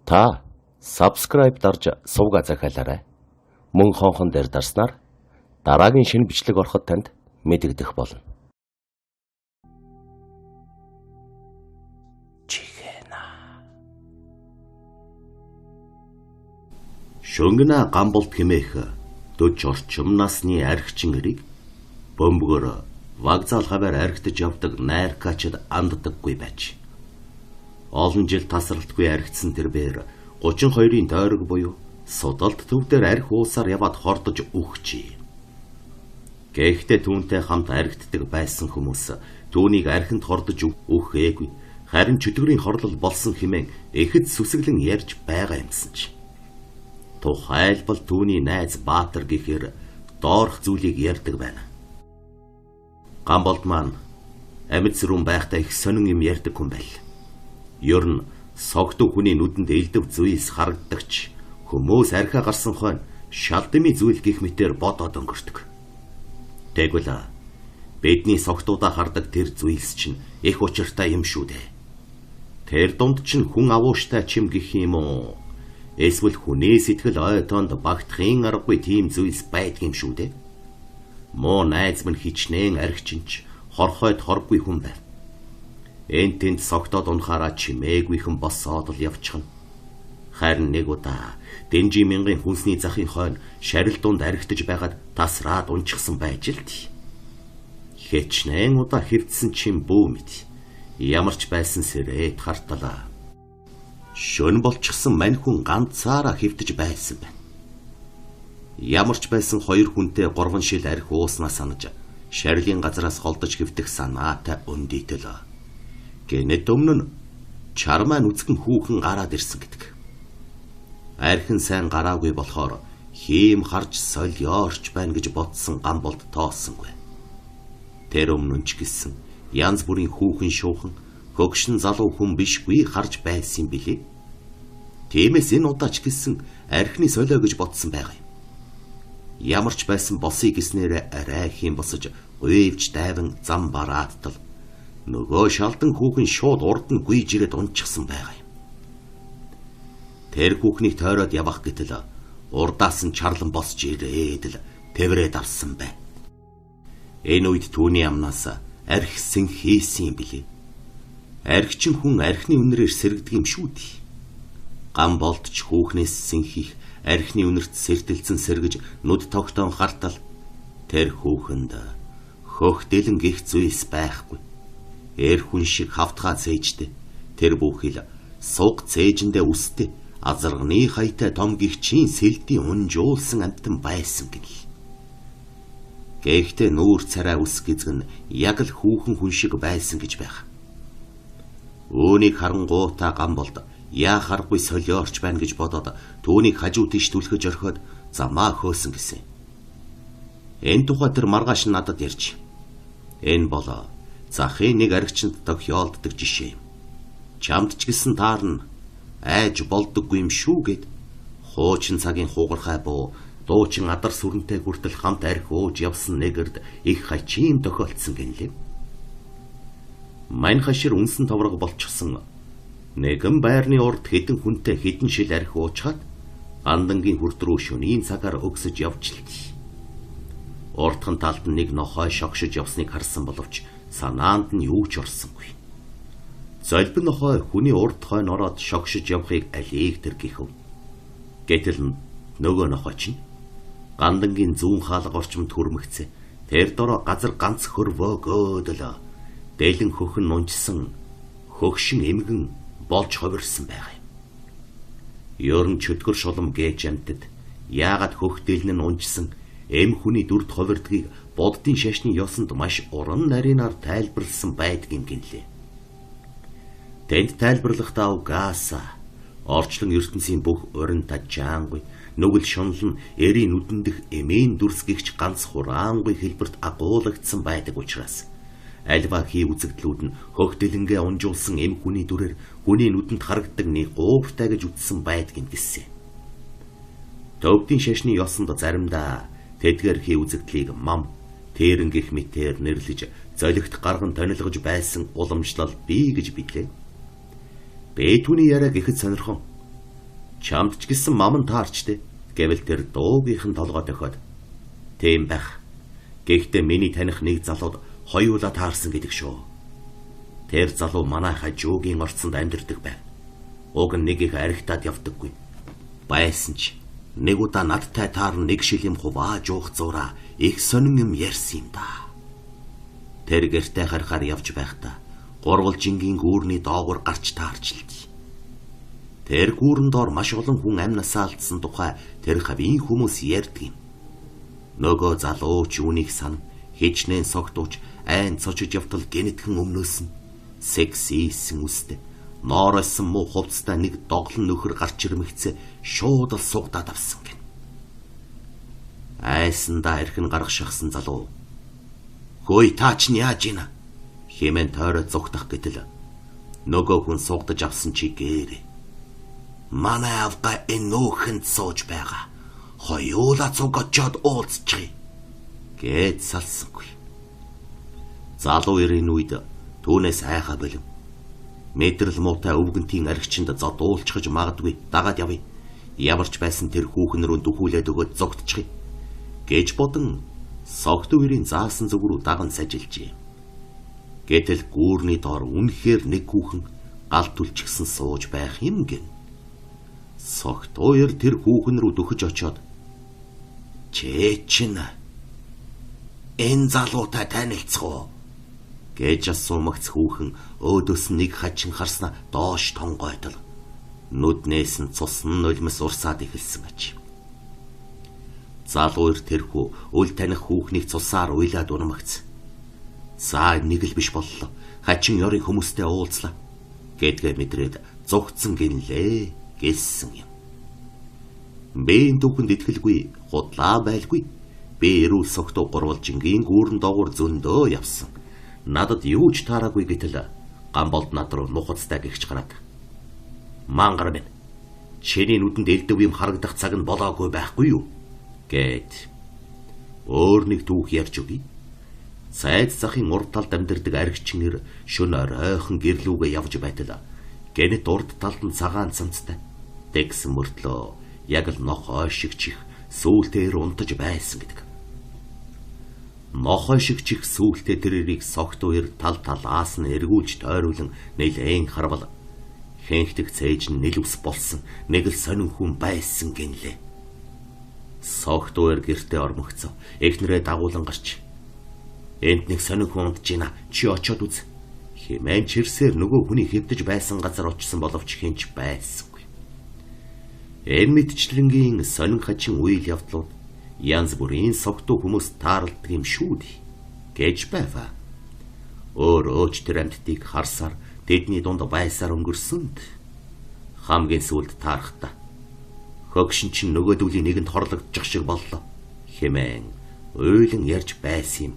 Та subscribe дарж сувга захиалаарай. Мөн хонхон дээр дарснаар дараагийн шинэ бичлэг ороход танд мэдэгдэх болно. Шөнгөнө гамболт хэмээх 40 орчим насны архичин эрийг бөмбөгөөр вокзал хаваар архитаж явдаг найркачд анддаггүй байж. Олон жил тасралтгүй архитсан тэрээр 32-ын тойрог буюу судалт төв дээр архи уусаар яваад хордож өгчээ. Гэхдээ түүнтэй хамт архитдаг байсан хүмүүс түүнийг архинд хордож өгөөгүй. Харин чөтгөрийн хорлол болсон хэмээн ихэд сүсэглэн ярьж байгаа юмсан ч. Тухайлбал түүний найз Баатар гэхээр доорх зүйлийг ярьдаг байна. Гамболт маань амьд сүрүүн байхдаа их сонин юм ярьдаг хүн байл. Ер нь согтуу хүний нүдэнд элдв зүйлс харагддагч хүмүүс архиа гарсан хойно шалдмын зүйл гих мэтээр бодоод өнгөрдөг. Тэгвэл бидний согтуудаа хардаг тэр зүйлс чинь их учиртай юм шүү дээ. Тэр дунд чинь хүн авууштай чим гэх юм уу? Эсвэл хүний сэтгэл ойтонд багтахын аргагүй тийм зүйлс байдгийм шүү дээ. Муу найз минь хичнээн архичинч хорхойд хоргүй хүн байв. Энд тэнд согтоод унахаараа чимээгүйхэн босоод л явчихна. Харин нэг удаа Дэнжи мянган хүнсний захын хойно шарил дунд архитаж байгаад тасраад унчихсан байж л тий. Хичнээн удаа хэвдсэн чим бүү мэд. Ямар ч байсан сэрээд харталаа. Шөн болчихсон мань хүн ганцаараа хэвдэж байсан байна. Ямар ч байсан хоёр хүнтэй 3 шил архи ууснаа санаж шарилын газраас холдож хэвдэх санаатай өндийтэл. Гэнэт өмнө нь чармаа нүцгэн хүүхэн гараад ирсэн гэдэг. Архин сайн гараагүй болохоор хийм харж солиорч байна гэж бодсон Гамболт тоосонгүй. Тэр өмнө ч гэсэн янз бүрийн хүүхэн шуухан хөгшин залуу хүн бишгүй харж байсан билээ. Тиймээс энэ удаач гэсэн архины солио гэж бодсон байгаа юм. Ямар ч байсан босыг гиснээр арай хэм босож гуйвч дайван зам бараадтал нөгөө шалдан хүүхэн шууд урд нь гүйж ирээд унчихсан байгаа юм. Тэр хүүхнийг тойроод явах гэтэл урдаас нь чарлан босч ирээд л тэврээд авсан байна. Энэ үед түүний амнаас архисэн хийсэн юм билээ. Архичин хүн архины үнэрээр сэргдэг юм шүү дээ. Гамболт ч хүүхнээс сэнхих архины үнэрт сэрдэлцэн сэргэж нүд тогтоон хартал тэр хүүхэнд хөхтэлэн гих зүйлс байхгүй. Эр хүн шиг хавтгаа цээжтэй тэр бүхэл суг цээжэндээ үстэй азарганы хаятай том гихчийн сэлдийн унжуулсан амтан байсан гэл. Гэхдээ нүүр царай үс гизгэн яг л хүүхэн хүн шиг байсан гэж байх. Үүнийг харангуйтаа Гамболт яахаргүй солиорч байна гэж бодоод түүнийг хажуу тийш түлхэж орхиод замаа хөөсөн гэсэн. Энэ тухай тэр маргааш надад ярьж. Энэ бол захын нэг архичинд тохиолддог жишээ юм. Чамд ч гэсэн таарна айж болдоггүй юм шүү гэд хуучин цагийн хугархай буу дуучин адар сүрэнтэй хүртэл хамт архи ууж явсан нэгэрд их хачийн тохиолдсон гэнлээ. Мань хашир үнсэн товрог болчихсон нэгэн байрны урд хэдэн хүнтэй хэдэн шил архи уучаад андангийн хүрд рүү шөнийн цагаар өгсөж явжлаа. Урдхан талд нэг нохой шогшиж явсныг харсан боловч санаанд нь юу ч орсонгүй. Золбин нохой хүний урд хойно ороод шогшиж явахыг алийг тэр гихв. Гэтэл нөгөө нохой чинь гандангийн зүүн хаалга орчимд хүрмэгцээ. Тэр дороо газар ганц хөрвөөгөөд л дэлэн хөхн нунжсан хөгшин эмгэн болж хувирсан байгаа юм. Ёрн чөтгөр шулам гэж амтд яагаад хөхтэлн нь унжсан эм хүний дүрд хувирдгийг боддын шашны ёсонд маш уран нарийнаар тайлбарлсан байдгийм гинлээ. Тэнд тайлбарлахдаа угаасаа орчлон ертөнцийн бүх уран тажаангүй нүгэл шунлан эрийн нүдэндх эмийн дүрсгэгч ганц хураангүй хэлбэрт агуулгдсан байдаг учраас альва хий үзэгдлүүд нь хөхтэлэнгээ унжуулсан эм хүний дүрээр хүний нүдэнд харагддаг нэг гуйвартай гэж үздсэн байдгийм гэсэн. Төвдийн шашны ёсонд заримдаа тэдгээр хий үзэгдлийг мам тэрэн гих мэтээр нэрлэж золигт гарган тонилгож байсан уламжлал бий гэж бидлээ. Бэтүүний яриаг ихэд сонирхон. Чамд ч гэсэн мам нь таарчтэй гэвэл тэр дуугийнхэн толгой дохиод тийм байх. Гэхдээ миний таних нэг залууд хоёулаа таарсан гэдэг шүү. Тэр залуу манай хажуугийн орцонд амьдардаг байв. Уг нь нэгийг архитаад явдаггүй. Байсан ч нэг удаа надтай таарн нэг шил юм хувааж уух зураа их сонин юм ярьсан юм да. Тэр гэртээ харахаар явж байхдаа гурвалжингийн гүүрний доогуур гарч таарчлаа. Тэр гүүрэн доор маш олон хүн амнасаа алдсан тухай тэр хавийн хүмүүс ярьдаг юм. Нөгөө залууч үүнийг сан хичнээн согтууч айн цочиж явтал гэнэтхэн өмнөөс нь сексисэн үстэй нооросон муу хувцастай нэг доглон нөхөр гарч ирмэгцээ шууд л сугдаад авсан гэн. Айсандаа эрхэн гарах шахсан залуу. Хөөе таач нь яаж ийна? Хэмээн тойроо зүгтах гэтэл нөгөө хүн сугдаж авсан чи гээрээ. Манай авга энэ нөхөнд сууж байгаа. Хоёулаа цугачаад уулзчихъя гэд салсангүй. Залуу ирийн үед түүнээс айхаа болив. Мэдрэл муутай өвгөнтийн аригчинд зодуулчихж магадгүй дагаад явъя. Ямарч байсан тэр хүүхэн рүү дөхүүлээд өгөөд зогтчихъя гэж бодон согтуу ирийн заасан зүг рүү даган сажилжээ. Гэтэл гүүрний доор үнэхээр нэг хүүхэн гал түлчгсэн сууж байх юм гин. Согтуу ир тэр хүүхэн рүү дөхөж очоод "Чээчин энэ залуутай танилцах уу?" гэж асуумагц хүүхэн өөдөөс нэг хачин харснаа доош тонгойтол нүднээс нь цус нь нулимс урсаад эхэлсэн аж. Залуур тэрхүү үл таних хүүхнийг цусаар уйлаад унамагц. "За нэг л биш боллоо. Хачин ёрын хүмүүстэй уулзлаа" гэдгээ мэдрээд зүгтсэн гинлээ гэсэн юм. Би энэ түүхэнд итгэлгүй, худлаа байлгүй. Би эрүүл согтуу гурвалжингийн гүүрэн доогуур зөндөө явсан. Надад юу ч таараагүй гэтэл гамболд над руу нухацтай гихч гараад "Мангар минь, чиний нүдэнд элдэв юм харагдах цаг нь болоогүй байхгүй юу?" гэд өөр нэг түүх ярьж өгье. Сайд захын урд талд амьдардаг аригчин нэр шөнө оройхон гэрлүүгээ явж байтал гэнэт урд талд нь цагаан цамцтай тэгсэн мөртлөө яг л нохой шиг чих сүүлтээр унтаж байсан гэдэг. Нохой шиг чих сүүлтээ тэрийг согтуур тал талаас нь эргүүлж тойруулан нэлээн харвал хэнхтэг цээж нь нэлвс болсон нэг л сонин хүн байсан гинлээ. Согтуур гэртээ ормогцоо эхнэрээ дагуулan гарч "Энд нэг сонин хүн унтж байна. Чи очоод үз" хэмээн чирсээр нөгөө хүний хэвдэж байсан газар очсон боловч хинч байсангүй. Энэ мэдчлэнгийн сонин хачин үйл явдлууд янз бүрийн согтуу хүмүүс тааралдаг юм шүү дээ гэж байваа. Өөр тэр амьтдыг харсаар тэдний дунд байсаар өнгөрсөнд хамгийн сүүлд таарахта "Хөгшин чинь нөгөөдүүлийн нэгэнд хорлогдчих шиг боллоо" хэмээн уйлан ярьж байсан юм.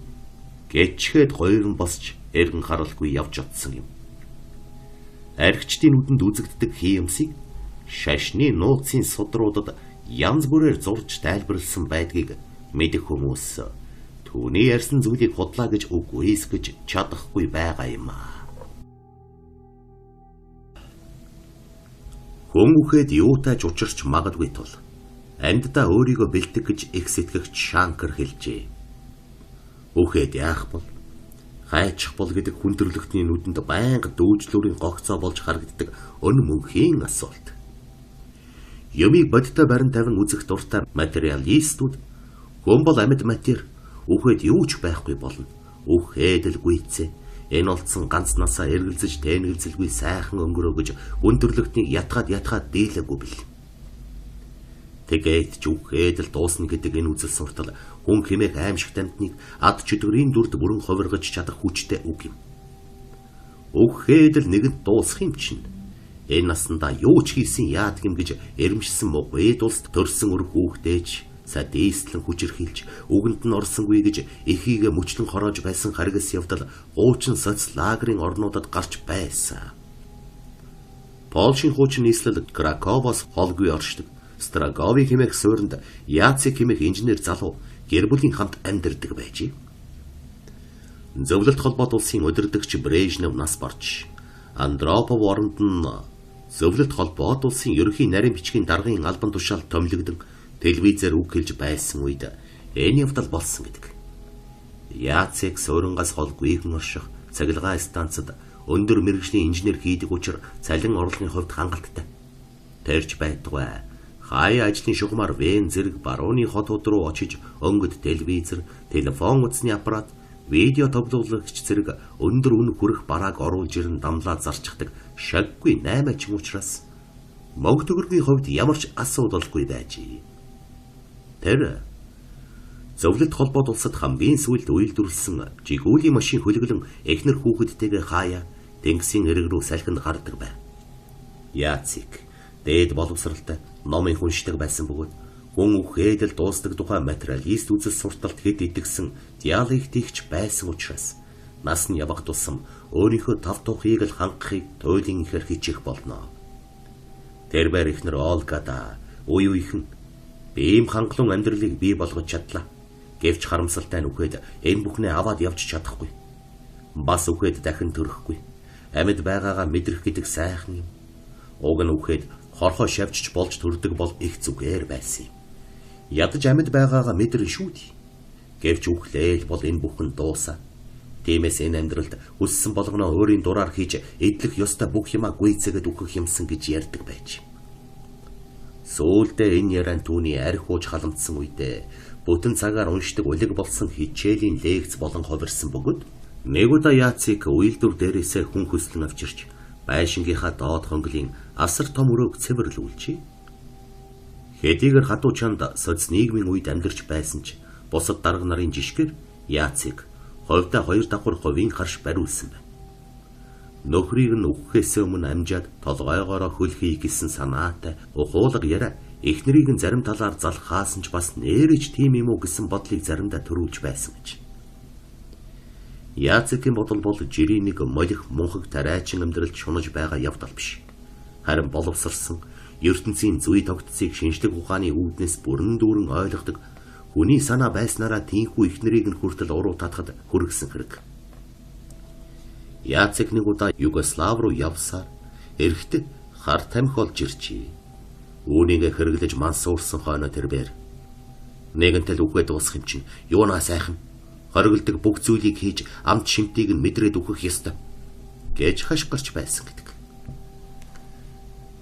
Гэчгээд гоёрон босч эргэн харалгүй явж утсан юм. Аригчдын нүдэнд үзэгддэг хиймсийг шашны нууцын судруудад янз бүрээр зурж тайлбарлсан байдгийг мэдэх хүмүүс түүний ярьсан зүйлийг худлаа гэж үгүй эсгэж чадахгүй байгаа юм аа. Хүмүүхэд юутайж учирч магадгүй тул амьддаа өөрийгөө бэлтгэх гэж их сэтгэгч Шанкар хэлжээ. Үхээд яах бол хайчих бол гэдэг хүндрэлтний нүдэнд байнга дүүжлүүрийн гогцоо болж харагддаг өн мөнхийн асуулт. Юмыг бодтой барин тавин үзэх дуртай материалистууд хүн бол амьд матер үхээд юу ч байхгүй болно. Үхээд л гүйцээ. Энэ олдсон ганц насаа эргэлзэж тэнэгэлзэлгүй сайхан өнгөрөө гэж хүндрэлтнийг ятгаад дийлээгүй бил. Тэгээд ч үхээд л дуусна гэдэг энэ үзэл суртал хүн хэмээх аимшигт амьтныг ад чөтгөрийн дүрд бүрэн хувиргаж чадах хүчтэй үг юм. Үхээд л нэгэнд дуусах юм чинь. Энэ наснда юу ч хийсэн яадаг юм гэж эрмжсэн мугвэд улс төрсөн өр хүүхдээж садистлан хүчирхийлж үгэнд нь орсонгүй гэж эхийгэ мөчлөн хороож байсан харгас явдал хуучин соцлагерын орнуудад гарч байсан. Польшийн хуучин нийслэл Краковоос холгүй оршдог Страгови хэмээх суурьнд Яцек хэмээх инженер залуу гэр бүлийн хамт амьдардаг байжээ. Зөвлөлт холбоот улсын удирдагч Брежнев нас барж Андропов оронд нь Зөвлөлт холбоот улсын ерөнхий нарийн бичгийн даргын албан тушаал томилогдсон телевизээр үг хэлж байсан үед энэ явдал болсон гэдэг. Яацыг суурангаас хол гүйхэн орших цахилгаан станцад өндөр мэргэжлийн инженер хийдэг учраас цалин орлогын хувьд хангалттай. Тэрч байтугай хаяа ажлын шугамар вен зэрэг барууны хотууд руу очиж өнгөд телевизэр, телефон үзсний аппарат, видео тоглоулагч зэрэг өндөр үн хүрэх барааг оруулж ирэн дамлаа зарчихдаг шаггүй 8 ачин учраас мөнгө төгрөгийн хувьд ямар ч асуудалгүй байж. Тэр зөвлөлт холбоот улсад хамгийн сүүлд үйлдвэрлэсэн жигүүлийн машин хөлөглөн эхнэр хүүхэдтэйгээ хаяа тэнгисийн эрэг рүү салхинд гардаг байв. Яацик дээд боловсралтай номын хүншдэг байсан бөгөөд хүн үхээдэл дуустдаг тухай материалист үзэл сурталт хэд идэгсэн диалектикч байсан учраас нас нь явах тусам өөрийнхөө тав тухыг л хангахыг туйлын ихээр хичээх болно. Тэр бэр ихнэр Олгада үе үехэн бием хангалуун амьдралыг бий болгож чадлаа. Гэвч харамсалтай нь үхээд энэ бүхнээ аваад явж чадахгүй. Бас үхээд дахин төрөхгүй. Амьд байгаагаа мэдрэх гэдэг сайхан юм. Уг нь үхээд хорхоо шавьчж болж төрдөг бол их зүгээр байсан юм. Ядаж амьд байгаагаа мэдэрнэ шүү дээ. Гэвч үхлээл бол энэ бүхэн дуусаа. Тиймээс энэ амьдралд хүссэн болгоноо өөрийн дураар хийж эдлэх ёстой бүх юмаа гүйцэгэд үхэх юмсан гэж ярьдаг байж. Сүүлдээ энэ яран түүний арх ууж халамтсан үедээ бүтэн цагаар уншдаг үлэг болсон хичээлийн лекц болон хувирсан бөгөөд нэг удаа Яацик үйлдвэр дээрээсээ хүн хөслөн авчирч байшингийнхаа доод хонглын асар том өрөөг цэвэрлүүлжээ. Хэдийгээр хадуу чанд соц нийгмийн үед амьдарч байсан ч бусад дарга нарын жишгээр Яацик хувьдаа 2 давхар хувийн харш бариулсан байна. Нөхрийг нь үхэхээс өмнө амжаад толгойгоороо хөлхий гэсэн санаатай ухуулга яриа эхнэрийг нь зарим талаар залах хаасан ч бас нэрэж тийм юм уу гэсэн бодлыг заримдаа төрүүлж байсан гэж. Яацикийн бодол бол жирийн нэг молих мунхаг тарайчин амьдралд шунаж байгаа явдал биш. Харин боловсрсан ертөнцийн зүй тогтцыг шинжлэх ухааны үүднээс бүрэн дүүрэн ойлгодог хүний санаа байснараа тийхүү эхнэрийг нь хүртэл уруу татахад хүргэсэн хэрэг. Яацик нэг удаа Югослав руу явсаар эрэхт хар тамхи олж ирчээ. Үүнийг хэрэглэж мансуурсан хойно тэрбээр нэгэнтэл үхээд дуусах юм чинь юунаа сайхан хоригддаг бүх зүйлийг хийж амт шимтгийг нь мэдрээд үхэх ёстой гэж хашгирч байсан гэдэг.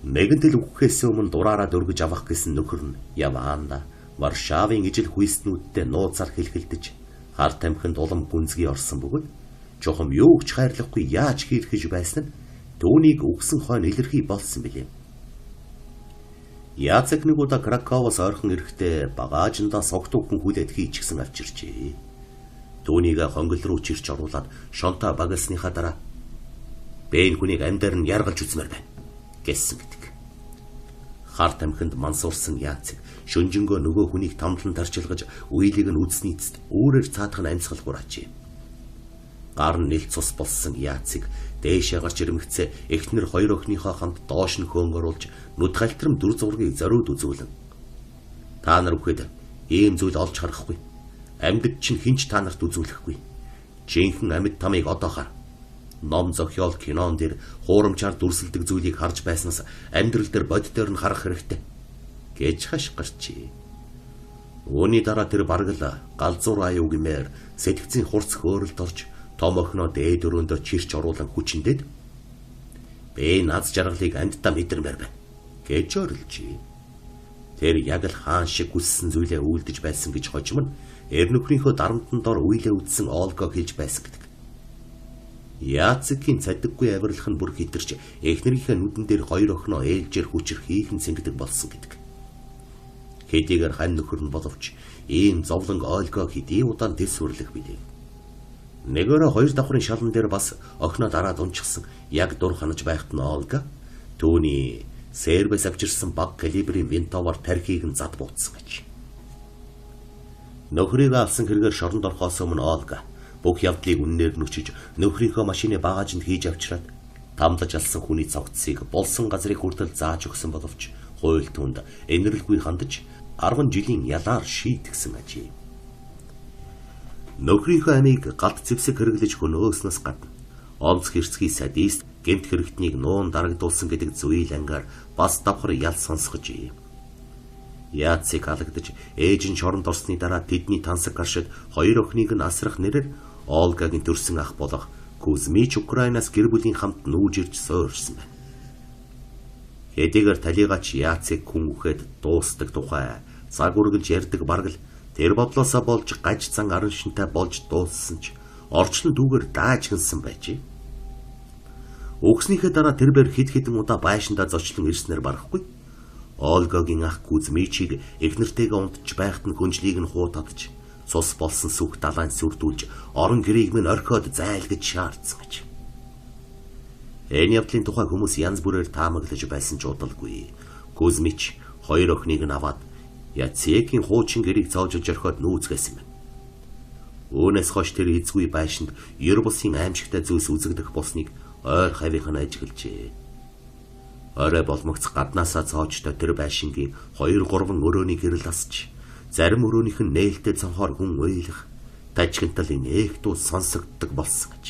Нэгэнтэл үхэхээс өмнө дураараа дөргиж авах гэсэн нөхөр нь Яваанда Варшавын ижил хүйснүүдтэй нууцаар хэлхэлдэж хар тамхинд улам гүнзгий орсон бөгөөд чухам юу ч хайрлахгүй яаж хийх гэж байсан нь түүнийг үгсэн хойно илэрхий болсон билээ. Яацик нэг удаа Краковоос ойрхон ирэхдээ багаажиндаа согтуухан хүлээд хийчихсэн авчирчээ. Түүнийг хонгол руу чирч оруулаад шонтоо багасныхаа дараа бэн хүнийг амьдаар нь яргалж үзмээр байна гэсэн гэдэг. Хар тамхинд мансуурсан Яацик шүнжэнгөө нөгөө хүнийг тамлан тарчилгаж үеийг нь үзсний эцэст өөрөөр цаадах нь амьсгал хураачээ. Гар нь нэлт цус болсон Яацик дээшээ гарч ирмэгцээ эхнэр хоёр охиныхоо хамт доош нь хөөнгөруулж нүд хальтрам дүр зургийг зориуд үзүүлэн. Та нар үхэд ийм зүйл олж харахгүй. Амьд чинь хинч та нарт үзүүлэхгүй. Жинхэнэ амьд тамыг одоо хар. Ном зохиол кинон дээр хуурамчаар дүрсэлдэг зүйлийг харж байснаас амьдрал дээр боддоор нь харах хэрэгтэй гэж хашгирчээ. Үүний дараа тэр бараг л галзуур аюу гэмээр сэтгцийн хурц хөөрөлд орж том охиноо дээд өрөөндөө чирч оруулан хүчндэд бэ наз жаргалыг амьдтаа мэдэрмээр байна гэж орилжээ. Тэр яг л хаан шиг хүссэн зүйлээ үйлдэж байсан гэж хожим нь эр нөхрийнхөө дарамтанд дор үйлээ үдсэн Олго хэлж байсан гэдэг. Яацикийн цадаггүй авирлах нь бүр хитэрч эхнэрийнхээ нүдэн дээр хоёр охиноо ээлжээр хүчээр хийхэн цэнгдэг болсон гэдэг. Хэдийгээр хань нөхөр нь боловч ийм зовлон Олго хэдий удаан дэс сүрлэх билээ. Нэгээрээ 2 давхрын шалан дээр бас охиноо дараад унчихсан яг дур ханаж байхад нь Олго түүний сербэс авчирсан баг калибрийн винтовоор тархийг нь зад буутсан гэж. Нөхрийг алсан хэрэгээр шоронд орохоос өмнө Олго бүх явдлыг үннээр нүчиж нөхрийнхөө машины багажинд хийж авчираад тамлаж алсан хүний цогцсыг болсон газрыг хүртэл зааж өгсөн боловч хууль түнд энэрлгүй хандаж 10 жилийн ялаар шийтгсэн ажээ. Нөхрийнхөө амийг галт зэвсэг хэрэглэж хөнөөснөөс гадна онц хэрцгий садист гэмт хэрэгтнийг нуун дарагдуулсан гэдэг зүйл ангаар бас давхар ял сонсгож ий. Яацыг алагдаж ээж нь шоронд орсны дараа тэдний тансаг гаршид хоёр охиныг нь асрах нэрээр Олгагийн төрсөн ах болох Кузьмич Украинаас гэр бүлийн хамт нүүж ирж суурьсан байна. Хэдийгээр талигач Яацыг хүн үхэд дуустдаг тухай цаг үргэлж ярьдаг бараг л тэр бодлосоо болж гаж зан арын шинтэй болж дууссан ч орчлон дүүгээр даажгансан байжээ. Өгснийхээ дараа тэр бэр хэд хэдэн удаа байшиндаа зочлон ирснээр барахгүй. Олгагийн ах Кузьмичийг эхнэртэйгээ унтж байхад нь хүнжлийг нь хуутадж, цус болсон сүх далайн сүрдүүлж, орон гэрийг минь орхиод зайлгаж шаардсан гэж. Энэ явдлын тухай хүмүүс янз бүрээр таамаглаж байсан ч удалгүй. Кузьмич хоёр охиныг нь аваад Яцекийн хуучин гэрийг цоожиж орхиод нүүцгээсэн байна. Үүнээс хойш тэр эзгүй байшинд ер бусын аимшигтай зүйлс үзэгдэх болсныг ойр хавийнх нь ажиглжээ. Орой болмогц гаднаасаа цоочтой тэр байшингийн 2-3 өрөөний гэрэл асч, зарим өрөөнийх нь нээлттэй цанхоор хүн уйлах, тажигнтал инээгтүү сонсогддог болсон гэж.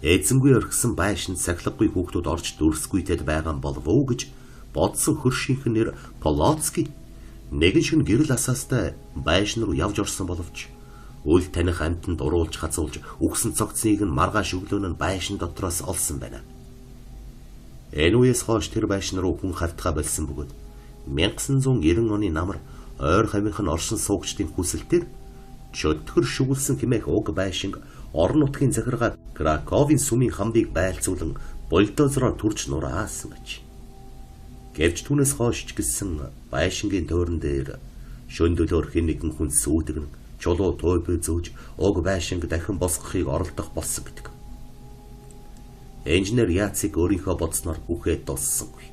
Эзэнгүй орхисон байшинд сахилгагүй хүүхдүүд орж дүрсгүйтэд байгаа болов уу гэж бодсон хөршийнх нэр Полоцкий нэгэн шин гэрэл асаастай байшин руу явж орсон боловч үл таних амтанд уруулж хазуулж үгсэн цогцныг нь маргааш өглөө нь байшин дотроос олсон байна. Энэ үеэс хойш тэр байшин руу хүн хавтгаа болсон бөгөөд 1990 оны намар ойр хавийнх нь оршин суугчдын хүсэлтээр чөтгөр шүглсэн хэмээх уг байшинг орон нутгийн захиргаа Краковын сүмийн хамбыг байлцуулан бульдозероор түрж нураасан гэж. Гэвч түүнээс хойш ч гэсэн байшингийн тойрон дээр шөндөлөөр хэн нэгэн хүн сүйтгэн чулуу тойбо зөөж уг байшинг дахин босгохыг оролдох болсон гэдэг. Инженер Яцик өөрийнхөө бодсноор үхээд дуссангүй.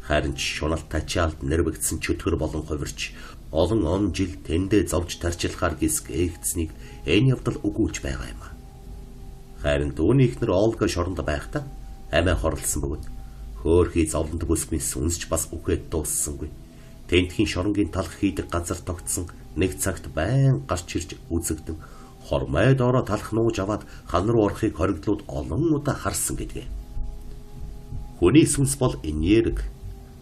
Харин ч шуналт тачаалд нэрвэгдсэн чөтгөр болон хувирч олон он жил тэндээ зовж тарчилахаар гисг ээгдсэнийг энэ явдал өгүүлж байгаа юм. Харин дүүний ихнэр Олга шоронд байхдаа амиа хорлсон бөгөөд хөөхий зовлонд бүсмийн сүнсч бас үхээд дууссангүй. Тентхийн шоронгийн талх хийдэг газар тогтсон нэг цагт байн гарч ирж үзэгдэн хормой доороо талх нууж аваад хан руу орохыг хоригдлууд олон удаа харсан гэдгээ. Хүний сүнс бол энерги.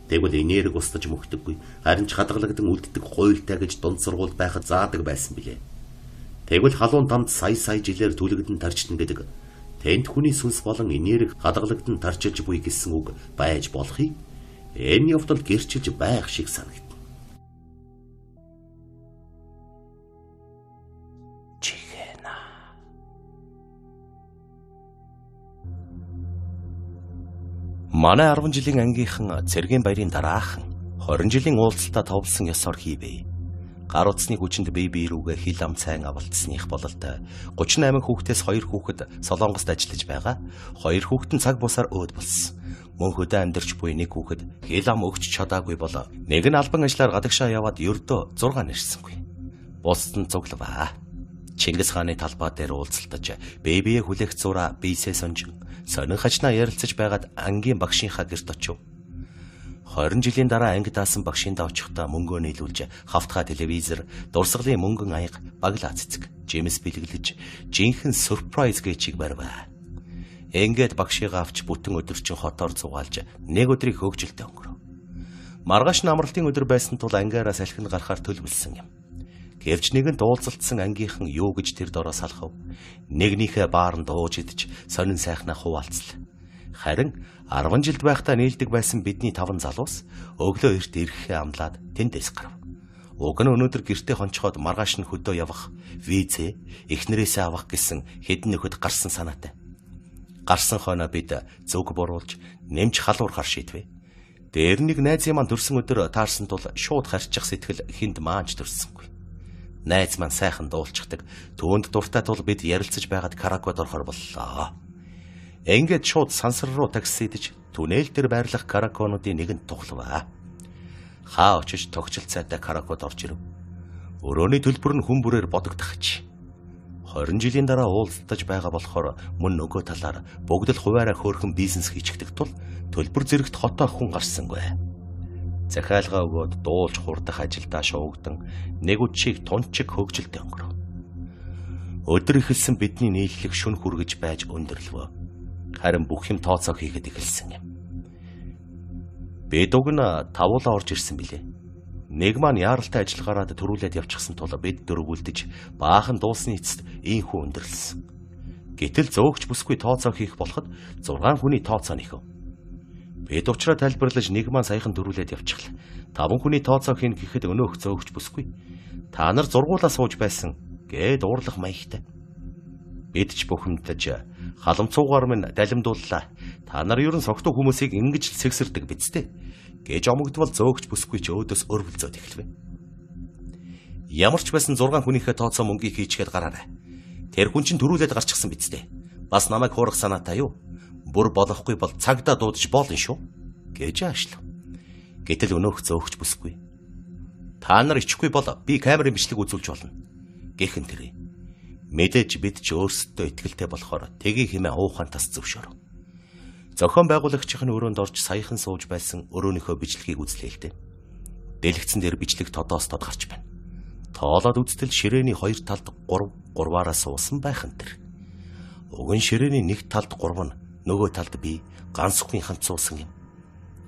Тэгвэл энерги устж мөхдөггүй. Харин ч хадгалагдан үлддэг хуйлтай гэж дунд сургууль байхад заадаг байсан билээ. Тэгвэл халуун дамд сая жилээр түлэгдэн тарчна гэдэг. Тэнд хүний сүнс болон энерги хадгалагдан тарчилж буй гэсэн үг байж болохыг энэ явдал гэрчилж байх шиг санагдав. Манай 10 жилийн ангийнхан цэргийн баярын дараахан 20 жилийн уулзалтаа товлсон ёсоор хийвэ. Гар утасны хүчинд бие биерүүгээ хил ам цайн авалтсных бололт 38 хүүхдээс 2 хүүхэд Солонгост ажиллаж байгаа. 2 хүүхэд нь цаг бусаар өөд болсон. Мөн хөдөө амьдарч буй нэг хүүхэд хил ам өгч чадаагүй болоо. Нэг нь албан ажлаар гадагшаа яваад ердөө 6 нэрсэнгүй. Бусд нь цуглаваа. Чингис хааны талбай дээр уулзалтаж бэбие хүлээх зураа бийсээ сонжин сонин хачнаа ярилцаж байгаад ангийн багшийнхаа гэрт очив. 20 жилийн дараа анги даасан багшиндаа очихдоо мөнгөө нийлүүлж хавтгай телевизэр, дурсгалын мөнгөн аяга, баглаа цэцэг, жимс бэлгэлж, жинхэнэ сюрприз гэчиг барваа. Ингээд багшигаа авч бүтэн өдөрчин хотоор зугаалж нэг өдрийг хөвгөлтэй өнгөрөв. Маргааш намралтын өдөр байсан тул ангиараа салхинд гарахаар төлөвлөсөн юм. Гэвч нэгэнт уулзалтсан ангийнхан юу гэж тэр дороо салхав. Нэгнийхээ бааранд ууж идэж сонин сайхнаа хуваалцлаа. Харин 10 жилд байхдаа нийлдэг байсан бидний 5 залуус өглөө эрт ирэхээ амлаад тэндээс гарав. Уг нь өнөөдөр гэртээ хончхоод маргааш нь хөдөө явах, визээ эхнэрээсээ авах гэсэн хэдэн нөхөд гарсан санаатай. Гарсан хойноо бид зөвг буруулж нэмж халуурахар шийдвэ. Дээр нэг найзын маань төрсөн өдөр таарсан тул шууд харьчих сэтгэл хүнд мааж төрсөнгүй. Найз маань сайхан дуулчихдаг. Түүнд дуртай тул бид ярилцаж байгаад каракод орохор боллоо. Ингээд шууд сансар руу таксидж түнэл дээр байрлах караконуудын нэгэнд тухлаваа. Хаа очиж тогтчил цайтай каракод орж ирэв. Өрөөний төлбөр нь хүн бүрээр бодогдохч. 20 жилийн дараа уулзалтаж байгаа болохоор мөн нөгөө талаар бүгд л хуваараа хөөрхөн бизнес хийчихдэг тул төлбөр зэрэгт хотоо хүн гарсангүй. Захиалга өгөөд дуулж хурдах ажилдаа шуугдан нэг үчиг тунчиг хөгжилтэй өнгөрөв. Өдөр ихэлсэн бидний нийллэг шүн хүргэж байж өндөрлөвөө. Харин бүх юм тооцоо хийхэд эхэлсэн юм. Бид уг нь тавуулаа орж ирсэн билээ. Нэг маань яаралтай ажиллагаараа төрүүлээд явчихсан тул бид дөрөв үлдэж баахан дуулсны эцэст ийхүү өндөрлсөн. Гэтэл зөөгч бүсгүй тооцоо хийх болоход 6 хүний тооцоо нэхв. Бид уучраа тайлбарлаж нэг маань саяхан төрүүлээд явчихлаа. 5 хүний тооцоо хийн гэхэд өнөөх зөөгч бүсгүй. Та нар зургуулаа сууж байсан гээд уурлах маягтай. Бид ч бухимдаж халамцуугаар минь далимдууллаа. Та нар ерөн согтуу хүмүүсийг ингэж сэгсэрдэг биз дээ гэж омогдвол зөөгч бүсгүй ч өөдөөс өрөвлзөөд эхэлвэ. Ямар ч байсан 6 хүнийхээ тооцоо мөнгийг хийчгээд гараарай. Тэр хүн чинь төрүүлээд гарчихсан биз дээ. Бас намайг хуурах санаатай юу? Бүр болохгүй бол цагдаа дуудаж болно шүү гэж аашлав. Гэтэл өнөөх зөөгч бүсгүй. Та нар ичихгүй бол би камерын бичлэг үзүүлж болно. Гэхэн тэрэ. Мэдээж бид ч өөрсдөө итгэлтэй болохоор тгий хэмээн уухантас зөвшөөрөв. Зохион байгуулагчийн өрөөнд орж саяхан сууж байсан өрөөнийхөө бичлэгийг үзлээ л дээ. Дэлгэцэн дээр бичлэг тодоос тод гарч байна. Тоолоод үзтэл ширээний хоёр талд 3-3-аараа суусан байхан тэр. Уг нь ширээний нэг талд 3 нь нөгөө талд би ганц хүн ханцуусан юм.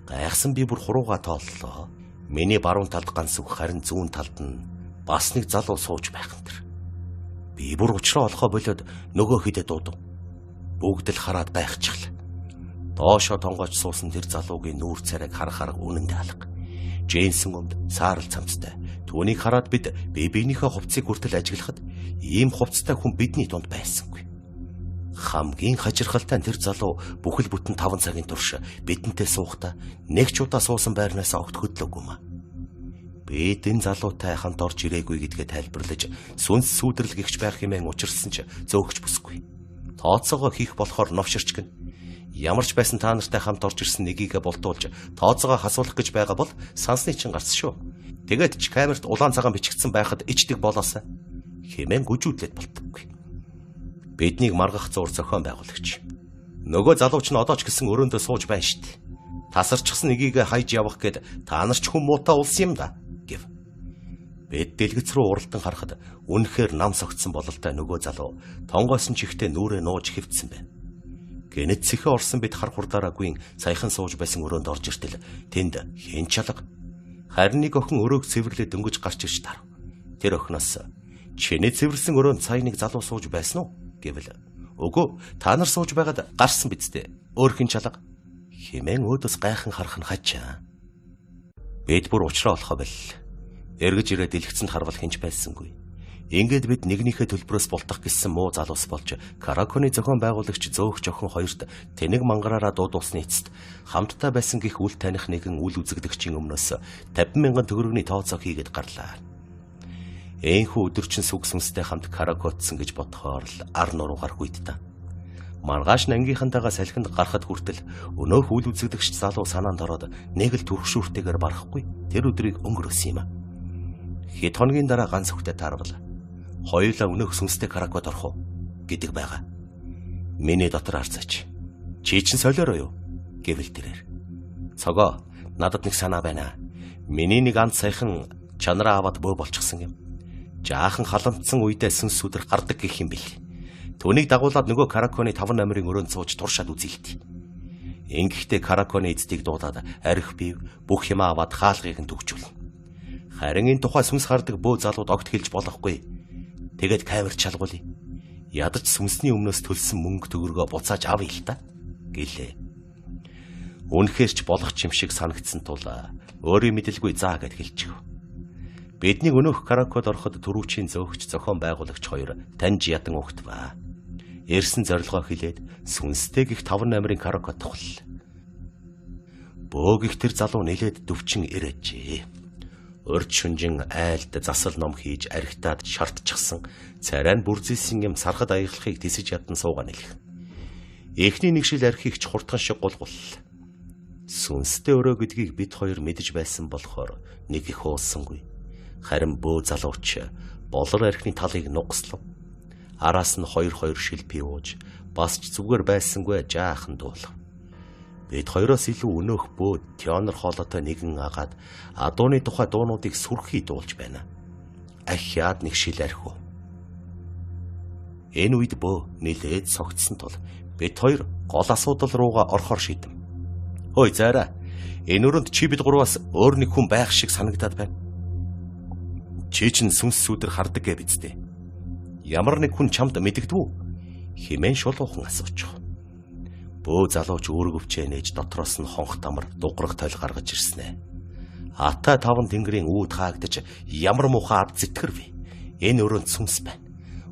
Гайхсан би бүр хурууга тооллоо. Миний баруун талд ганц үг харин зүүн талд нь бас нэг залуу сууж байхан тэр. Би бүр уучраа олохоо болоод нөгөө хидэд дуудав. Бүгд л хараад гайхчихлаа. Доошоо тонгооч суусан тэр залуугийн нүүр царайг харахаар үнэндээ алга. Джейнсэн өмд саарл цамцтай. Түүнийг хараад бид биенийхээ хувцсыг хүртэл ажиглахад ийм хувцтай хүн бидний дунд байсангүй. Хамгийн хачирхалтай тэр залуу бүхэл бүтэн 5 цагийн турш бидэнтэй суухдаа нэг ч удаа суусан байрнаас огт хөдлөөгүй маа. Бид энэ залуутай хамт орж ирээгүй гэдгээ тайлбарлаж сүнс сүудрэрлэгч байх хэмээн учирсан ч зөөгч бүсгүй. Тооцоогоо хийх болохоор новширч гэн. Ямар ч байсан та нартай хамт орж ирсэн нёгийгээ болдуулж тооцоогоо хасуулах гэж байгаа бол сансны чин гарц шүү. Тэгээд ч камерт улаан цагаан бичигдсэн байхад ичдэг болоосаа хэмээн гүжүүдлээд болтоггүй. Биднийг маргах зур зохион байгуулагч. Нөгөө залууч нь одоо ч гэсэн өрөөндөө сууж байна штт. Тасарчсан нёгийгээ хайж явах гээд та нар ч хүм муутай улсан юм да гэв. Бид дэлгэц рүү уралдан харахад үнэхээр нам согтсон бололтой нөгөө залуу тонгоосон чихтэй нүрээ нууж хэвдсэн байна. Гэнэт цэхэ орсон бид хар хурдаараагүй саяхан сууж байсан өрөөнд орж иртэл тэнд хэн чалга. Харин нэг охин өрөөг цэвэрлээ дөнгөж гарч ирж тарав. Тэр охиноос чиний цэвэрлсэн өрөөнд сая нэг залуу сууж байсан уу гэвэл үгүй та нар сууж байгаад гарсан биз дээ. Өөр хэн чалга хэмээн өөдөөс гайхан харах нь хачаа. Бид бүр уучраа олохоо боллоо. Эргэж ирээд дэлгэцэнд харвал хинч байсангүй. Ингээд бид нэгнийхээ төлбөрөөс бултах гэсэн муу залуус болж Караконы зохион байгуулагч зөөгч охин хоёрт тэнэг мангараараа дуудуулсны эцэст хамтдаа байсан гих үл таних нэгэн үл үзэгдэгчийн өмнөөс 50,000 төгрөгийн тооцоо хийгээд гарлаа. Ээнхүү өдөрчин сүг сүнстэй хамт Каракотсон гэж бодохоор л ар нуруу гарах үед та. Маргааш ангийнхантайгаа салхинд гарахад хүртэл өнөөх үл үзэгдэгч залуу санаанд ороод нэг л түрхшүүртэйгээр барахгүй тэр өдрийг өнгөрөөсөн юм а. Хэд хоногийн дараа ганц хөхтэй таарвал хоёулаа өнөөх сүнстэй Каракот орох уу гэдэг байгаа. Миний дотор харцаач. Чи чинь солиороо юу гэвэл тэрээр. Цогоо надад нэг санаа байна. Миний нэг анц сайхан чанараа аваад бөө болчихсон юм. Жаахан халамтсан үедээ сүнс сүдэр гардаг гэх юм бэл. Түүнийг дагуулад нөгөө Караконы 5 номерын өрөөнд сууж туршаад үзэлт. Ингэхдээ Караконы эцдийг дуудаад арх бив бүх юм аваад хаалгыг нь төгжүүлнэ. Харин энэ тухай сүнс хардаг бөө залууд огт хэлж болохгүй. Тэгээд камер чалгуулъя. Ядаж сүнсний өмнөөс төлсөн мөнгө төгрөгөө буцааж авъя л та гэлээ. Үнэхээр ч болох юм шиг санагдсан тул өөрийн мэдлгүй заа гэд хэлчихв. Бидний өнөөх Каракод ороход төрүүчийн зөөгч зохион байгуулагч хоёр таньж ядан угтваа. Эрсэн зорилгоо хэлээд сүнстэй гих 5 номерын Каракод тухл. Бөөг их тэр залуу нэлээд дөвчин ирээжээ. Урд шүнжин айлд засал ном хийж архитаад шартчихсан царай нь бүрзэлсэн юм сархад аяглахыг тисэж ядан суугаа нэлэх. Эхний нэг шил архийг ч хурдхан шиг гулгул. Сүнстэй өрөө гэдгийг бид хоёр мэдэж байсан болохоор нэг их уулсангүй. Харин бөө залууч болор архины талыг нугаслав. Араас нь 2 шил пи ууж бас ч зүгээр байсангүй жаахан дуулав. Бид хоёроос илүү өнөөх бөө тенор хоолойтой нэгэн агаад адууны тухай дуунуудыг сүрхий дуулж байна. Ахиад нэг шил архив. Энэ үед бөө нилээд согтсон тул Бид хоёр гол асуудал руугаа орохоор шийдэв. Хөөе зайраа. Энэ өрөөнд чи бид гурваас өөр нэг хүн байх шиг санагдаад байна. Чи чинь сүнс сүдэр хардаг гэ бидтэй. Ямар нэг хүн чамд мэдэгдвүү? Химэн шулуухан асуучих. Бөө залууч өөргөвчөө нээж дотроос нь хонх тамар дуграх тойл гаргаж ирснэ. Атай таван тэнгэрийн үүд хаагдаж ямар муухай ард зэтгэр вэ? Энэ өрөөнд сүнс байна.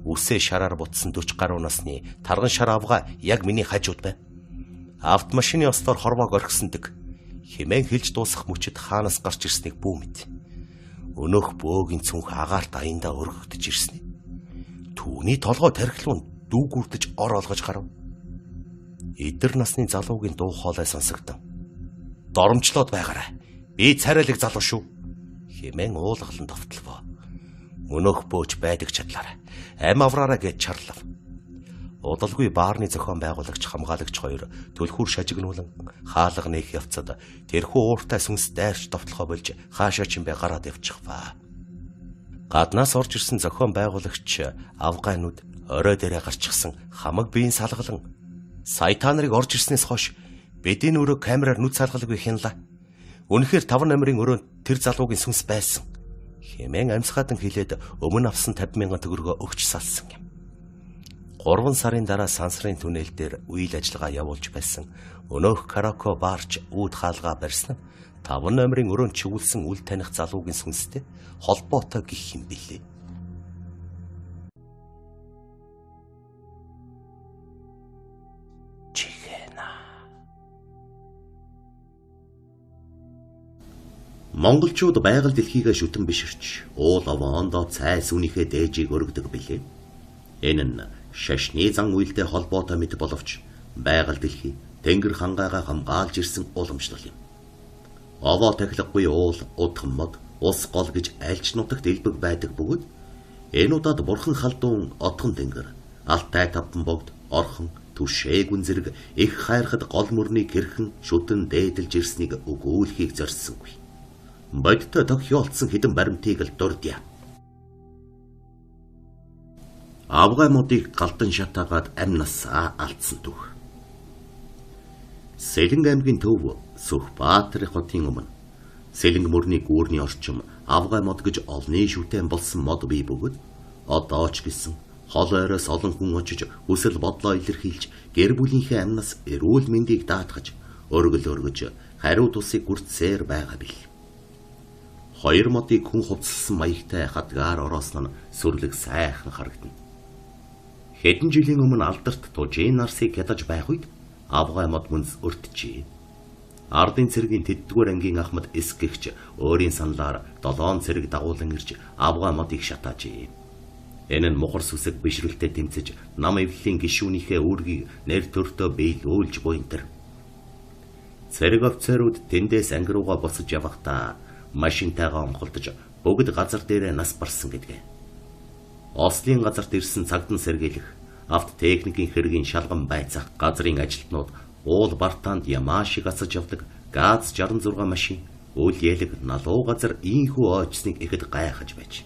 Үсээ шараар бутсан 40 гаруй насны тарган шар авга яг миний хажууд байна. Автомашины ёстоор хорвоог орхисондаг. Химэн хэлж дуусах мөчөд хаанаас гарч ирснийг бүү мэд. Өнөөх бөөгийн цүнх агаарт аяндаа өргөгдөж ирснэ. Түүний толгой тархилуун дүүгүрдэж ор олгож гарав. Эдэр насны залуугийн дуу хоолой сонсогдов. Доромжлоод байгаарай. Би царайлаг залуу шүү. Химэн уулгалан довтлоо. Өнөөх бөөж байдаг чадлаарай. Ам авраараа гэж чарлав. Удалгүй баарны зохион байгуулагч хамгаалагч хоёр төлхүүр шажигнуулан хаалга нээх явцад тэрхүү ууртай сүнс дайрч довтлохоо болж хаашаа ч юм бэ гараад явчихваа. Гаднаас орж ирсэн зохион байгуулагч авгайнууд орой дээрээ гарчихсан хамаг биеийн салгалан сая нарыг орж ирснээс хойш бидний өрөө камераар нүд салгалгүй хянлаа. Үнэхээр 5 номерын өрөөнд тэр залуугийн сүнс байсан. Хэмээн амьсгаадан хэлээд өмнө авсан 50,000 төгрөгөө өгч салсан юм. 3 сарын дараа сансрын түнэл дээр үйл ажиллагаа явуулж байсан. Өнөөх караоке баарч үүд хаалгаа барьсан. 5 номерын өрөөнд чигүүлсэн үл таних залуугийн сүнстэй холбоотой гэх юм билээ. Монголчууд байгаль дэлхийгээ шүтэн биширч, уул овоондоо цай сүнийхээ дээжийг өргөдөг билээ. Энэ нь шашны зан үйлдэл холбоотой мэт боловч байгаль дэлхий тэнгэр хангайгаа хамгаалж ирсэн уламжлал юм. Овоо тахилгагүй уул, удхан мод, ус гол гэж альч нутагт элбэг байдаг бөгөөд энэ удаад бурхан халдуун отгон тэнгэр, алтай тавхан богд, орхон, түшээгүн зэрэг их хайрхад гол мөрний гэрхэн шүтэн дээдэлж ирснийг өгөөлхийг зорьсонгүй. Бодтой тохиолдсон хэдэн баримтыг л дурдъя. Авгай модыг галдан шатаагаад амнасаа алдсан түүх. Сэлэнг аймгийн төв Сүхбаатар хотын өмнө Сэлэнг мөрний гүүрний орчим авгай мод гэж олны шүтэн болсон мод бий бөгөөд одоо ч гэсэн хол ойроос олон хүн очиж хүсэл бодлоо илэрхийлж гэр бүлийнхээ амнаас эрүүл мэндийг даатгаж өргөл өргөж хариу тусыг гүрцсээр байгаа бил. 2 модыг хүн хувцалсан маягтай хадгаар ороосон нь сүрлэг сайхан харагдана. Хэдэн жилийн өмнө алдарт Тужийн Нарсыг ядаж байх үед авгай мод мөнс өртжээ. Ардын цэргийн тэддгээр ангийн ахмад эсгэгч өөрийн саналаар 7 цэрэг дагуулan ирж авгай модыг шатаажээ. Энэ нь мухар сүсэг бишрэлтэд тэмцэж нам эвлэлийн гишүүнийхээ үүргийг нэр төртөө биелүүлж буйнтар. Цэрэг офицерууд тэндээс анги руугаа босож явахдаа машинтайгаа онголдож бүгд газар дээрээ нас барсан гэдгээ. Ослын газарт ирсэн цагдан сэргийлэх, авто техникийн хэргийн шалган байцаах газрын ажилтнууд уул бартаанд ямаа шиг асаж явдаг ГАЗ 66 машин үл ялэг налуу газар ийхүү ойчсныг ихэд гайхаж байж.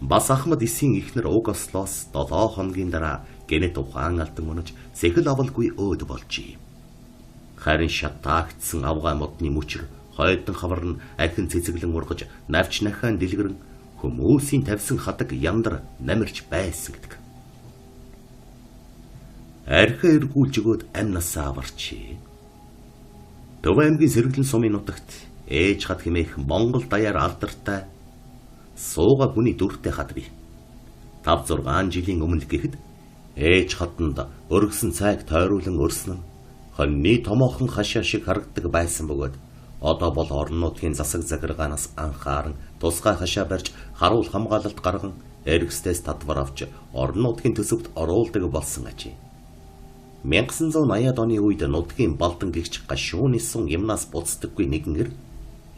Бас Ахмад Исийн ихнэр уг ослоос 7 хоногийн дараа генет ухаан алдан унаж сэхэл авалгүй өөд болжээ. Харин шатаагдсан авгай модны мөчр хойдон хавар нь ахин цэцэглэн ургаж навч нахаан дэлгэрэн хүмүүсийн тавьсан хадаг яндар намирч байсан гэдэг. Архи эргүүлж өгөөд амнасаа аварчээ. Төв аймгийн Сэргэлэн сумын нутагт ээж хад хэмээх Монгол даяар алдартай сууга хүний дүртэй хад бий. 5-6 жилийн өмнө гэхэд ээж хатанд өргөсөн цайг тойруулан өрснөн хоньны томоохон хашаа шиг харагддаг байсан бөгөөд одоо бол орон нутгийн засаг захиргаанаас анхааран тусгай хашаа барьж харуул хамгаалалт гарган эргэстээс татвар авч орон нутгийн төсөвт оруулдаг болсон ажээ. 1980-ад оны үед нутгийн балдан гэгч гашууны сун юмнаас буцдаггүй нэгэнэр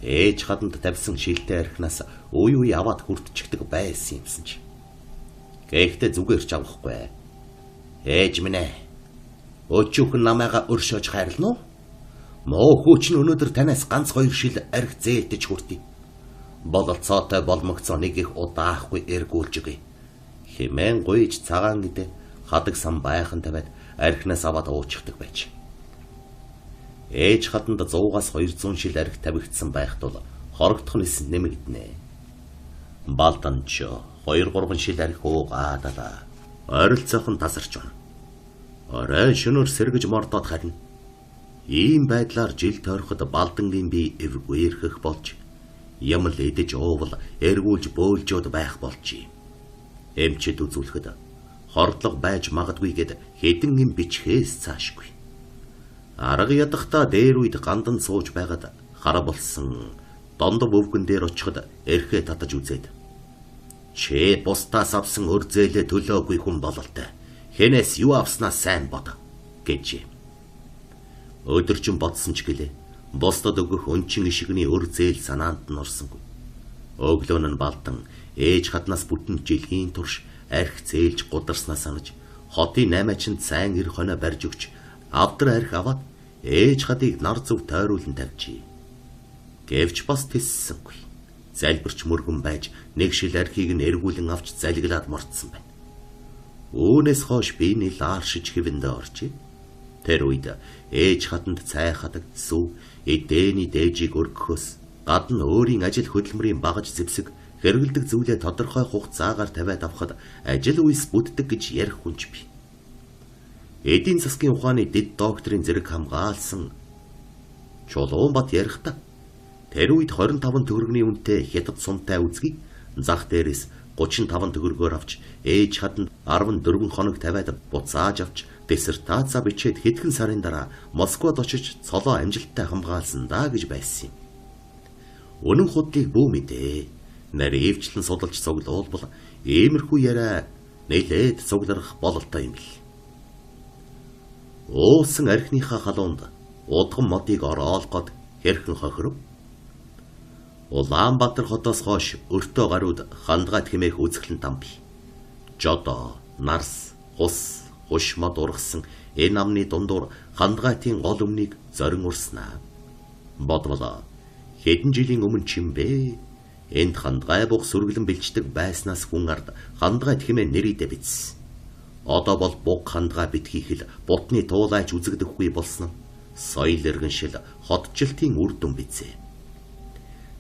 ээж хаданд тавьсан шилтэй архинаас үе аваад хүртчихдэг байсан юмсан ч. Гэхдээ зүгээр ч авахгүй. Ээж минь ээ. Өчүүхэн намайга өршөөж хайрлана уу? Муу хүүч нь өнөөдөр танаас ганц 2 шил арх зээлдэж хүртий. Бололцоотой болмогцоо нэг их удаахгүй эргүүлж өгье. Хэмээн гуйж цагаан гэдэг хадаг сан байхан тавиад архинаас аваад уучдаг байж. Ээж хатанд 100-аас 200 шил архи тавигдсан байхад бол хорогдох нь нэмэгдэнэ. Балданч 2-3 шил архи уугаадаа ойролцоох нь тасарч байна. Орой шөнөөр сэргэж мордоод харна. Ийм байдлаар жил тойроход балдангийн бие эвгүйрхэх болж ямл эдэж уувал эргүүлж бөөлжөөд байх болжээ. Эмчэд үзүүлэхэд хордлого байж магадгүй гэд хэдэн юм бичхээс цаашгүй. Арга ядахта дээр үед гандан сууж байгаад хара болсон дондор өвгөн дээр очиход эрхээ татаж үзээд чи бусдаас авсан өр зээлээ төлөөгүй хүн бололтой. Хэнээс юу авснаас сайн бод гэж. Өдөржин бодсон ч гэлээ. Бусдад өгөх өнчин ишигний өр зээл санаанд нь орсонгүй. Өглөө нь балдан ээж хатнаас бүтэн жилгийн турш архи зээлж гударснаа санаж хотын 8-ачинд сайн эр хоноо барьж өгч авдар архи аваад ээж хатыг нар зөв тойруулан тавьжээ. Гэвч бас тэссэнгүй. Залбирч мөргөн байж нэг шил архийг нь эргүүлэн авч залглаад мордсон байна. Үүнээс хойш би нэг лааршиж хэвэндээ оржээ. Тэр үед ээж хатанд цай хатаг сүү эдээний дээжийг өргөхөөс гадна өөрийн ажил хөдөлмөрийн багаж зэвсэг хэрэгэлдэг зүйлээ тодорхой хугацаагаар тавиад авахд ажил үес бүтдэг гэж ярих хүнч би. Эдийн засгийн ухааны дэд докторийн зэрэг хамгаалсан Чулуунбат ярихдаа тэр үед 25 төгрөгийн үнэтэй хятад сумтай үзгийг зах дээрээс 35 төгрөгөөр авч ээж хатанд 14 хоног тавиад буцааж авч диссертацаа бичээд хэдхэн сарын дараа Москвад очиж цолоо амжилттай хамгаалсан даа гэж байсан юм. Үнэн худлыг бүү мэдээ. Нарийн эвчлэн судалж цуглуулбал иймэрхүү яриа нэлээд цугларах бололтой юм бил. Уусан архиныхаа халуунд удган модыг ороолгоод хэрхэн хохиров. Улаанбаатар хотоос хойш өртөө гарууд хандгай хэмээх үзэсгэлэн там бий. Жодоо, нарс, хус, хушмад ургасан энэ амны дундуур хандгайтын гол өмнгийг зорин урснаа. Бодвол хэдэн жилийн өмнө ч юм бэ? Энд хандгай буг сүргэлэн бэлждэг байснаас хүн ард хандгай хэмээн нэрийдэ бичсэн. Одоо бол буг хандгай битгийх л бутны туулайч үзэгдэхгүй болсон. Соёл иргэншил хотжилтын үр дүн бизээ.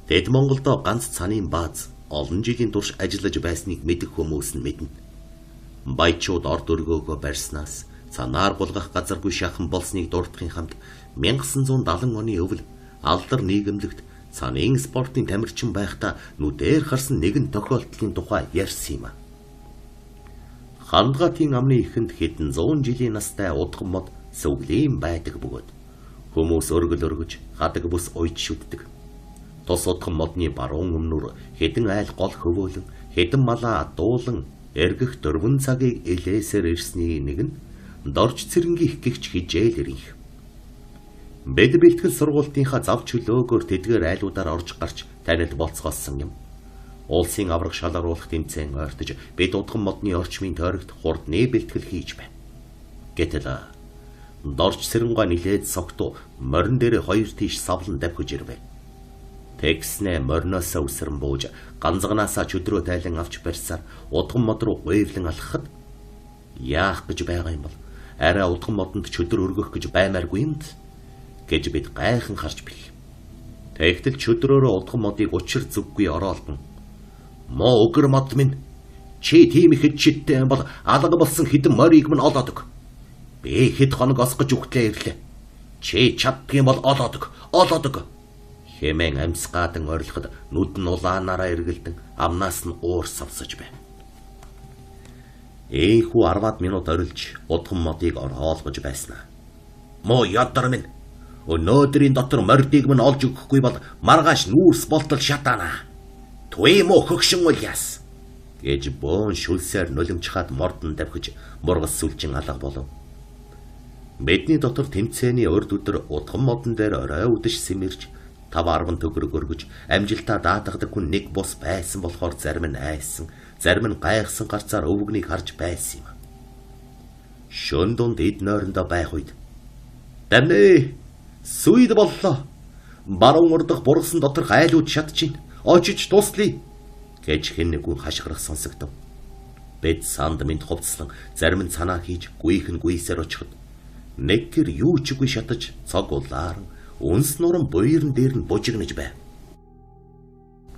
Тэд Монголдо ганц цанын бааз олон жилийн турш ажиллаж байсныг мэдэх хүмүүс нь мэднэ. Баячууд орд өргөөгөө барьснаас цанаар булгах газаргүй шахан болсныг дурдахын хамт 1970 оны өвөл алдар нийгэмлэгт цанын спортын тамирчин байхдаа нүдээр харсан нэгэн тохиолдлын тухай ярьсан юм. Хандгатын амны ихэнд хэдэн 100 жилийн настай удган мод сүглийн байдаг бөгөөд хүмүүс өргөл өргөж хадаг бүс уйд шүтдэг. Тус удган модны баруун өмнөр хэдэн айл гол хөвөөлөн хэдэн малаа дуулан эргэх 4 цагийг элээсээр ирсний нэг нь дорж цэрэнгих гихч хижээл ирэх. Бэд бэлтгэл сургуулийнхаа зав чөлөөгөөр тэдгээр айлуудаар орж гарч танил болцгоосон юм. Улсын авраг шалгаруулах тэмцээн ойртож бид удган модны орчмын тойрогт хурдны бэлтгэл хийж байна. Гэтэл дорж цэрэнгаа нилээд согтуу морин дээр 2 тийш савлан давхиж ирвэ. Тэгснэ мориноосоо үсрэн бууж ганцганаасаа чөдрөө тайлан авч барьсаар удган мод руу гуйвлан алхахад яах гэж байгаа юм бол арай удган модонд чөдөр өргөх гэж баймааргүй юмд гэж бид гайхан харж бил. Тэгтэл чөдрөөрөө удган модыг учир зүггүй ороолгон мо өгөр мод минь чи тийм их хэд бол алга болсон хідэн морийг минь олоодог. Би хэд хоног осгож өгтлээ ирлээ. Чи чаддгийм бол олоодог. Хэмээн амьсгаадан орилоход нүд нь улаанаараа эргэлдэн амнаас нь уур савсаж байна. Ийхүү 10 минут орилж удган модыг ороолгож байснаа. Мо ядар минь өнөөдрийн дотор мордыг минь олж өгөхгүй бол маргааш нүүрс болтол шатаана. Түе мо хөгшин ульяс гэж бөөн шүлсээр нулимчхаад мордон давхиж мургас сүлжин алга болов. Бидний дотор тэмцээний урд өдөр удган модон дээр орой үдэш сэмэрж 5-10 төгрөг өргөж амжилтаа даатгадаг хүн нэг бус байсан болохоор зарим нь айсан, зарим нь гайхсан гарцаар өвгнийг харж байсан юм. Шөн дунд эд нойрондоо байх үед "Дамнэ! Сүйд боллоо. Баруун урдах бургасан доторх айлууд шатчихин. Очиж туслая" гэж хэн нэгэн хашгирах сонсогдов. Бэд санд минь хувцслан зарим нь цанаа хийж гүйхэн гүйсээр очиход нэг гэр юу ч үгүй шатаж цог улааран үнс нуран буйрн дээр нь бужигнаж байв.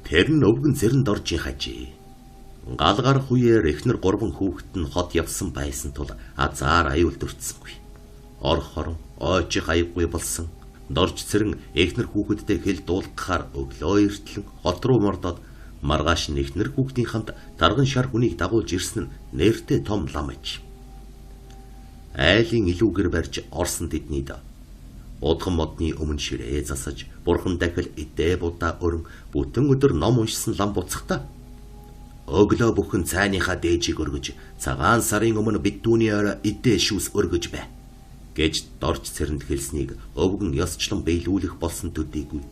Тэр нь өвгөн зэрэнд орж хажээ. Гал гарах үеэр эхнэр 3 хүүхэд нь хот явсан байсан тул азар аюул дүрцсэнгүй. Ор хорон ойчих аягүй болсон. Дорж цэрэн эхнэр хүүхэдтэй хэл дуулгахаар өглөө эртлэн хот руу мордоод маргааш нь эхнэр хүүхдийн хамт тарган шар хүнийг дагуулж ирсэн нь нэртэй том лам аж. Айлын илүүгэр барьж орсон тэдний да. Удган модны өмнө ширээ засаж бурхан дахил эдээ будаа өрн бүтэн өдөр ном уншсан лам буцахта. Өглөө бүхэн цайныхаа дээжийг өргөж цагаан сарын өмнө бид түүний орой эдээ шүүс өргөж бай гэж дорж цэрэнд хэлснийг өвгөн ёсчлон биелүүлэх болсон төдийгүй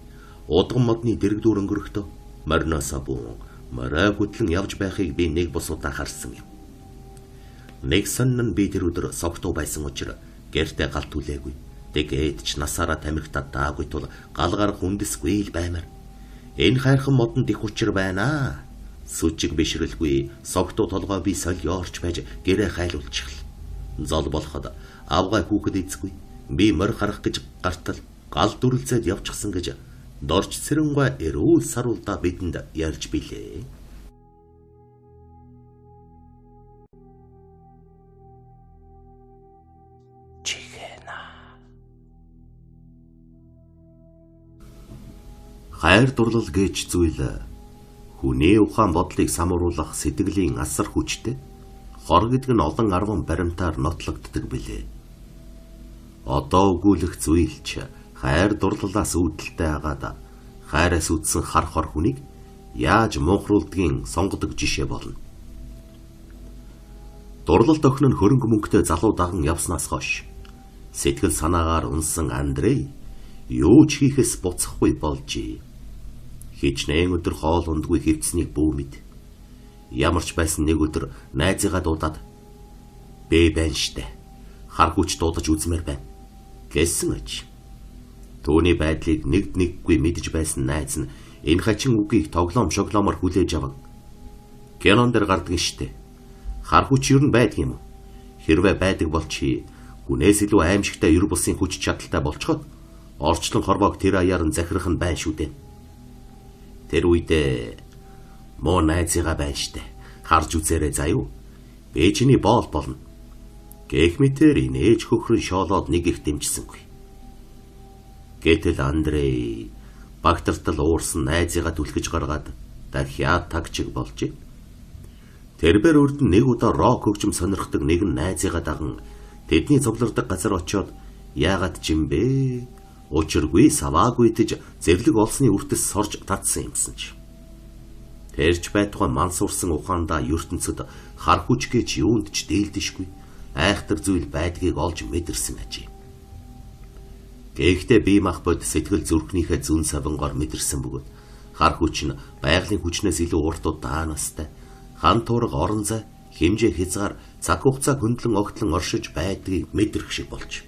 удган модны дэрэгдүүр өнгөрөхдөө мориноосоо буун морой хөдлөн явж байхыг би нэг бус удаа харсан юм. Нэг сонин нь би тэр өдөр согтуу байсан учраас гэртээ галт түлээгүй. Тэгээд ч насаараа тамхитад даагүй тул гал гарах үндэсгүй л баймаар. Энэ хайрхан модонд их учир байна. Сүчиг бишрэлгүй согтуу толгой би солиорч байж гэрээ хайлуулчихл. Зол болоход авгай хүүхэд эзгүй би морь харах гэж гартал гал дүрлцээд явчихсан гэж дорж цэрэнгүй эрүүл саруулда бидэнд ярьж билээ. Хайр дурлал гэж зүйл хүний ухаан бодлыг самруулах сэтгэлийн асар хүчтэй. Хор гэдэг нь олон 10 баримтаар нотлогддог билээ. Одоо өгүүлэх зүйлч хайр дурлалаас үүдэлтэй хагаад хайраас үдсэн хар хор хүнийг яаж мунхруулдгийг сонгодог жишээ болно. Дурлалт охин нь хөрөнгө мөнгөтэй залуу даган явснаас хойш сэтгэл санаагаар унсан Андрей юу ч хийхээс буцахгүй болжээ. Хичнээн өдөр хоол ундгүй хэвцнийг бүү мэд. Ямар ч байсан нэг өдөр найзыгаа дуудаад бэ байна штэ. Хар хүч дуудаж үзмээр байна гэсэн аж. Төвний байдлыг нэггүй мэдж байсан найз нь энэ хачин үгийг тоглоом шоглоомор хүлээж авав. Кинон дээр гардаг штэ. Хар хүч юу н байдаг юм уу? Хэрвээ байдаг бол чи хүнээс илүү аимшигтай ер бусын хүч чадалтай болцоход орчлон хорвоог тэр аяар нь захирах нь байна шүү дээ. Тэр үедээ муу найзыгаа байна штэ. Харж үзээрэй заяу. Би чиний боол болно. Гэх мэтэр инээж хөхрөн шоолоод нэг их дэмжсэнгүй. Гэтэл Андрей багтартал уурсан найзыгаа түлхэж гаргаад дахиад тагчиг болжээ. Тэрбэр үрд нэг удаа рок хөгжим сонирхдаг нэгэн найзыгаа даган тэдний цуглардаг газар очиод яагаад ч юм бэ? Учиргүй саваагүй гэж зэрлэг олсны үртэс сорж татсан юмсан ч. Тэрч байтугай мансуурсан ухаандаа ертөнцөд хар хүч гэж юунд ч дээлдэшгүй айхтар зүйл байдгийг олж мэдэрсэн ажээ. Гэхдээ бие мах бод сэтгэл зүрхнийхээ зүн савангоор мэдэрсэн бөгөөд хар хүч нь байгалийн хүчнээс илүү урт удаанастай хан туурга орон зай хэмжээ хязгаар цаг хугацаа хөндлөн огтлон оршиж байдгийг мэдрэх шиг болж.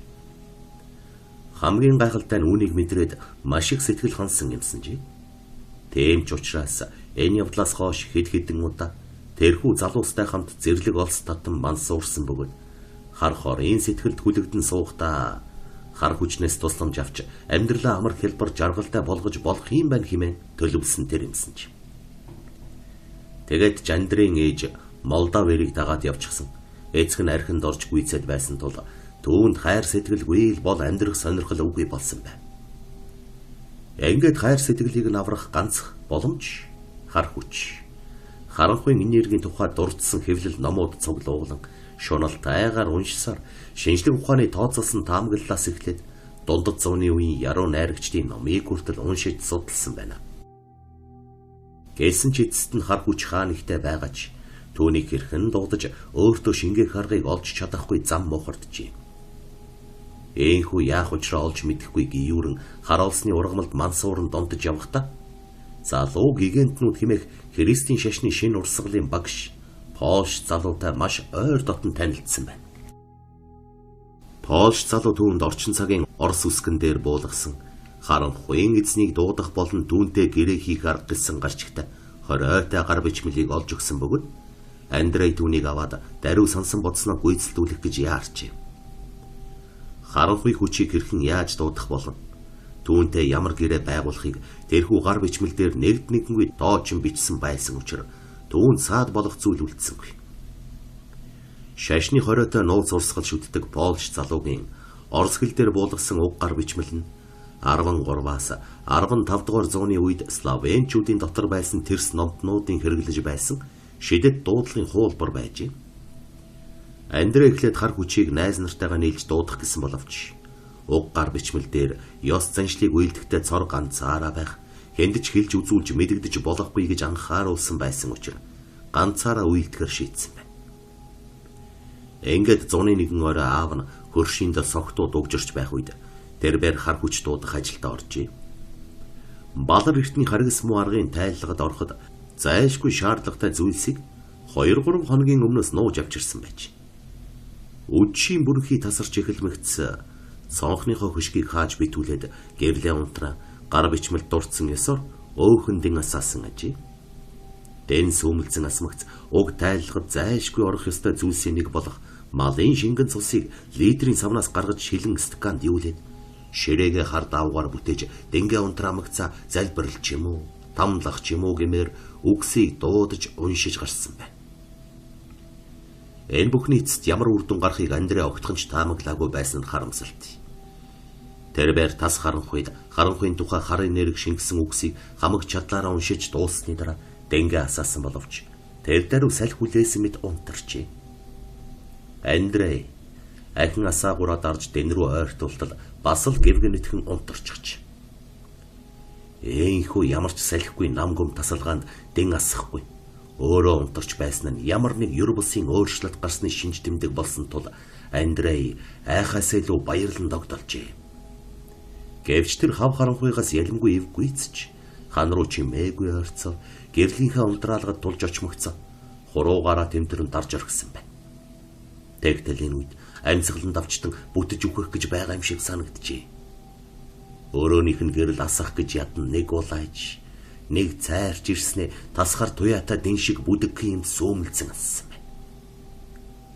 Хамгийн гайхалтай нь үүнийг мэдрээд маш их сэтгэл хансан юмсан чи. Тийм ч учраас энэ явдлаас хойш хэд хэдэн удаа тэрхүү залуустай хамт зэрлэг олс татан мансуурсан бөгөөд хар хорын сэтгэлд хүлэгдэн суухдаа хар хүчнээс тусламж авч амьдралаа амар хялбар жаргалтай болгож болох юм байна хэмээн төлөвлөсөн тэр юмсан чи. Тэгээд Жандрын ээж Молдавэрийг дагаад явчихсан. Эцэг нь архинд орж гүйцэд байсан тул түүнд хайр сэтгэлгүй л бол амьдрах сонирхол үгүй болсон байна. Ингээд хайр сэтгэлийг нь аврах ганц боломж хар хүч. Харанхуйн энергийн тухай дурдсан хэвлэл номууд цуглуулан шуналт айгаар уншсаар шинжлэх ухааны тооцоолсон таамаглалаас эхлээд дундад зууны үеийн яруу найрагчдын номыг хүртэл уншиж судалсан байна. Гэсэн ч эцэст нь хар хүч хаан ихтэй байгаач түүнийг хэрхэн дуудаж өөртөө шингээх аргыг олж чадахгүй зам мухарджээ. Ээнхүү яах учраа олж мэдэхгүй гиюрэн харуулсны ургамалд мансууран донтож явхдаа залуу гигантнууд хэмээх Христийн шашны шинэ урсгалын багш Польш залуутай маш ойр дотн танилцсан байна. Польш залуу түүнд орчин цагийн Орос үсгэн дээр буулгасан харанхуйн эзнийг дуудах болон түүнтэй гэрээ хийх арга гэсэн гарчигтай 20 ойтой гар бичмэлийг олж өгсөн бөгөөд Андрей түүнийг аваад даруй сансан бодсноо гүйцэлдүүлэх гэж яарчээ. Харанхуй хүчийг хэрхэн яаж дуудах болов? Түүнтэй ямар гэрээ байгуулахыг тэрхүү гар бичмэл дээр нэгднэггүй доочин бичсэн байсан учраас түүнд саад болох зүйл үлдсэнгүй. Шашны хориотой нууц урсгал шүтдэг Полш залуугийн орос хэл дээр буулгасан уг гар бичмэл нь 13-аас 15 дугаар зууны үед славенчүүдийн дотор байсан тэрс номтнуудын хэрэглэж байсан шидэт дуудлагын хуулбар байжээ. Андрей эхлээд хар хүчийг найз нартайгаа нийлж дуудах гэсэн боловч уг гар бичмэл дээр ёс заншлыг үйлдэхтэй цор ганцаараа байх, хэндэж хэлж үзүүлж мэдэгдэж болохгүй гэж анхааруулсан байсан учраас ганцаараа үйлдэхэр шийдсэн байна. Ингээд 101 орой аав нь хөршинд согтуу дугжирч байх үед тэрбээр хар хүч дуудах ажилдаа оржээ. Балар эртний харгас муу аргын тайллагад ороход зайлшгүй шаардлагатай зүйлсийг 2-3 хоногийн өмнөөс нууж авчирсан байж. Үдшийн бүрхий тасарч эхэлмэгц цонхныхоо хөшгийг хааж битүүлээд гэрлээ унтраа гар бичмэлд дурдсан ёсоор өөхөндин асаасан ажээ. Дэн сүмэлзэн асмагц уг тайллагад зайлшгүй орох ёстой зүйлсийн нэг болох малын шингэн цусыг литрийн савнаас гаргаж шилэн стаканд юулээд ширээгээ хар давгаар бүтээж дэнгээ унтраамагцаа залбирлж юм уу, тамлах юм уу гэмээр үгсийг дуудаж уншиж гарсан байна. Энэ бүхний эцэст ямар үр дүн гарахыг Андрей огтхонч таамаглаагүй байсан нь харамсалтай. Тэрбээр тас харанхуйн тухай хар энерги шингэсэн үгсийг хамаг чадлаараа уншиж дууссаны дараа дэнгээ асаасан боловч тэр даруй салхи хүлээсэн мэт унтарчээ. Андрей ахин асаагураа дарж дэн рүү ойртуултал бас л гэвгэнэтхэн унтарчихж. Ээнхүү ямар ч салхигүй нам гүм тасалгаанд дэн асахгүй. Өөрөө унтарч байсан нь ямар нэг ёр бусын өөрчлөлт гарсны шинж тэмдэг болсон тул Андрей айхаас илүү баярлан тогтолжээ. Гэвч тэр хав харанхуйгаас ялимгүй эвгүйцч хан руу чимээгүй ойрцоо гэрлийнхээ унтраалгад тулж очмогцоо хуруугаараа тэмдэрэн дарж орхисон байна. Тэгтэл энэ үед амьсгаланд авчтан бүтэж үхэх гэж байгаа юм шиг санагджээ. Өөрөөнийх нь гэрэл асах гэж ядна нэг улайж нэг цайрч ирснээ тасхар туяатай дэн шиг бүдэг юм сөөмөлцөн ассан байна.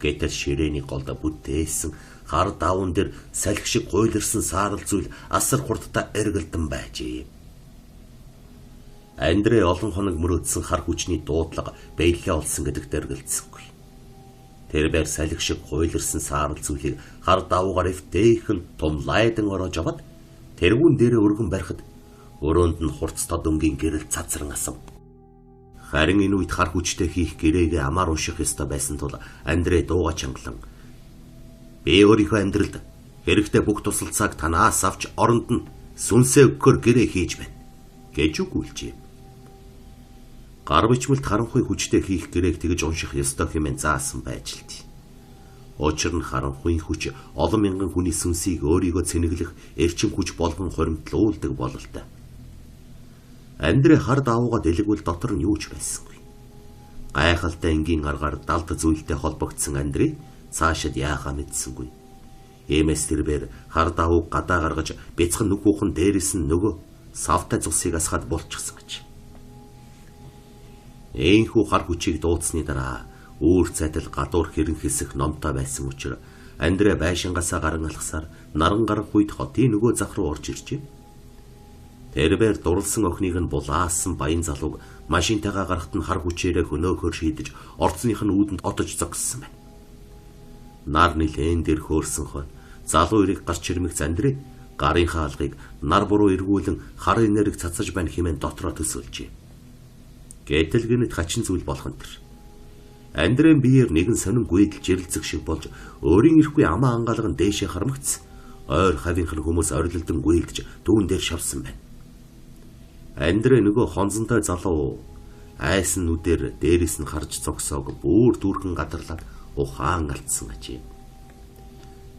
Гэтэл ширээний голдо бүтээсэн хар даван дээр салхи шиг гуйлэрсэн саарал зүйл асар хурдтай эргэлдэн байжээ. Андрей олон хоног мөрөөдсөн хар хүчний дуудлага баялаа олсон гэдэгт эргэлдсэнгүй. Тэрбээр салхи шиг гуйлэрсэн саарал зүйлийг хар давуугаар эвтэйхэн тумлайдан ороож аваад тэргүүн дээрээ өргөн барихад өрөөнд нь хурц тодонгийн гэрэл цацран асав. Харин энэ үед хар хүчтэй хийх гэрээгээ амаар унших ёстой байсан тул Андрей дууга чангалан би өөрийнхөө амьдралд хэрэгтэй бүх тусалцааг танаас авч оронд нь сүнсээ өгөхөөр гэрээ хийж байна гэж үгүүлжээ. Гар бичмэлд харанхуй хүчтэй хийх гэрээг тэгж унших ёстой хэмээн заасан байж л тий. Учир нь харанхуйн хүч олон мянган хүний сүнсийг өөрийгөө цэнэглэх эрчим хүч болгон хоримтлуулдаг бололтой. Андрей хар давууга дэлгүүл дотор нь юу ч байсангүй. Гайхалтай энгийн аргаар далд зүйлтэй холбогдсон Андрей цаашид яахаа мэдсэнгүй. Иймээс тэрбээр хар давууг гадаа гаргаж бяцхан нүгүүхэн дээрээс нь нөгөө савтай цусыг асгаад болчихсон гэж. Ээнхүү хар хүчийг дуудсны дараа үүр цайтал гадуур хэрэн хэсэх номтой байсан учраас Андрей байшингасаа гаран алхсаар наран гарах үед хотын нөгөө зах руу орж иржээ. Тэрбээр дурлсан охиныг нь булаасан баян залууг машинтайгаа гарахт нь хар хүчээрээ хөнөөхөөр шийдэж орцных нь үүдэнд отож зогссон байна. Нар нилээн дээр хөөрсөн хойно залуу ирийг гарч ирмэгц Андрей гарынхаа алгыг нар буруу эргүүлэн хар энерги цацаж байна хэмээн дотроо төсөөлжээ. Гэтэл гэнэт хачин зүйл болох нь тэр. Андрей биеэр нэгэн сонин гүйдэл жирэлцэх шиг болж өөрийн ирэхгүй амаа ангаалган дээшээ хармагц ойр хавийнх нь хүмүүс орилдон гүйдэж түүн дээр шавсан байна. Андрей нөгөө хонзонтой залуу айсан нүдээр дээрээс нь харж зогсоог бүр дүүрхэн гадарлаад ухаан алдсан ажээ.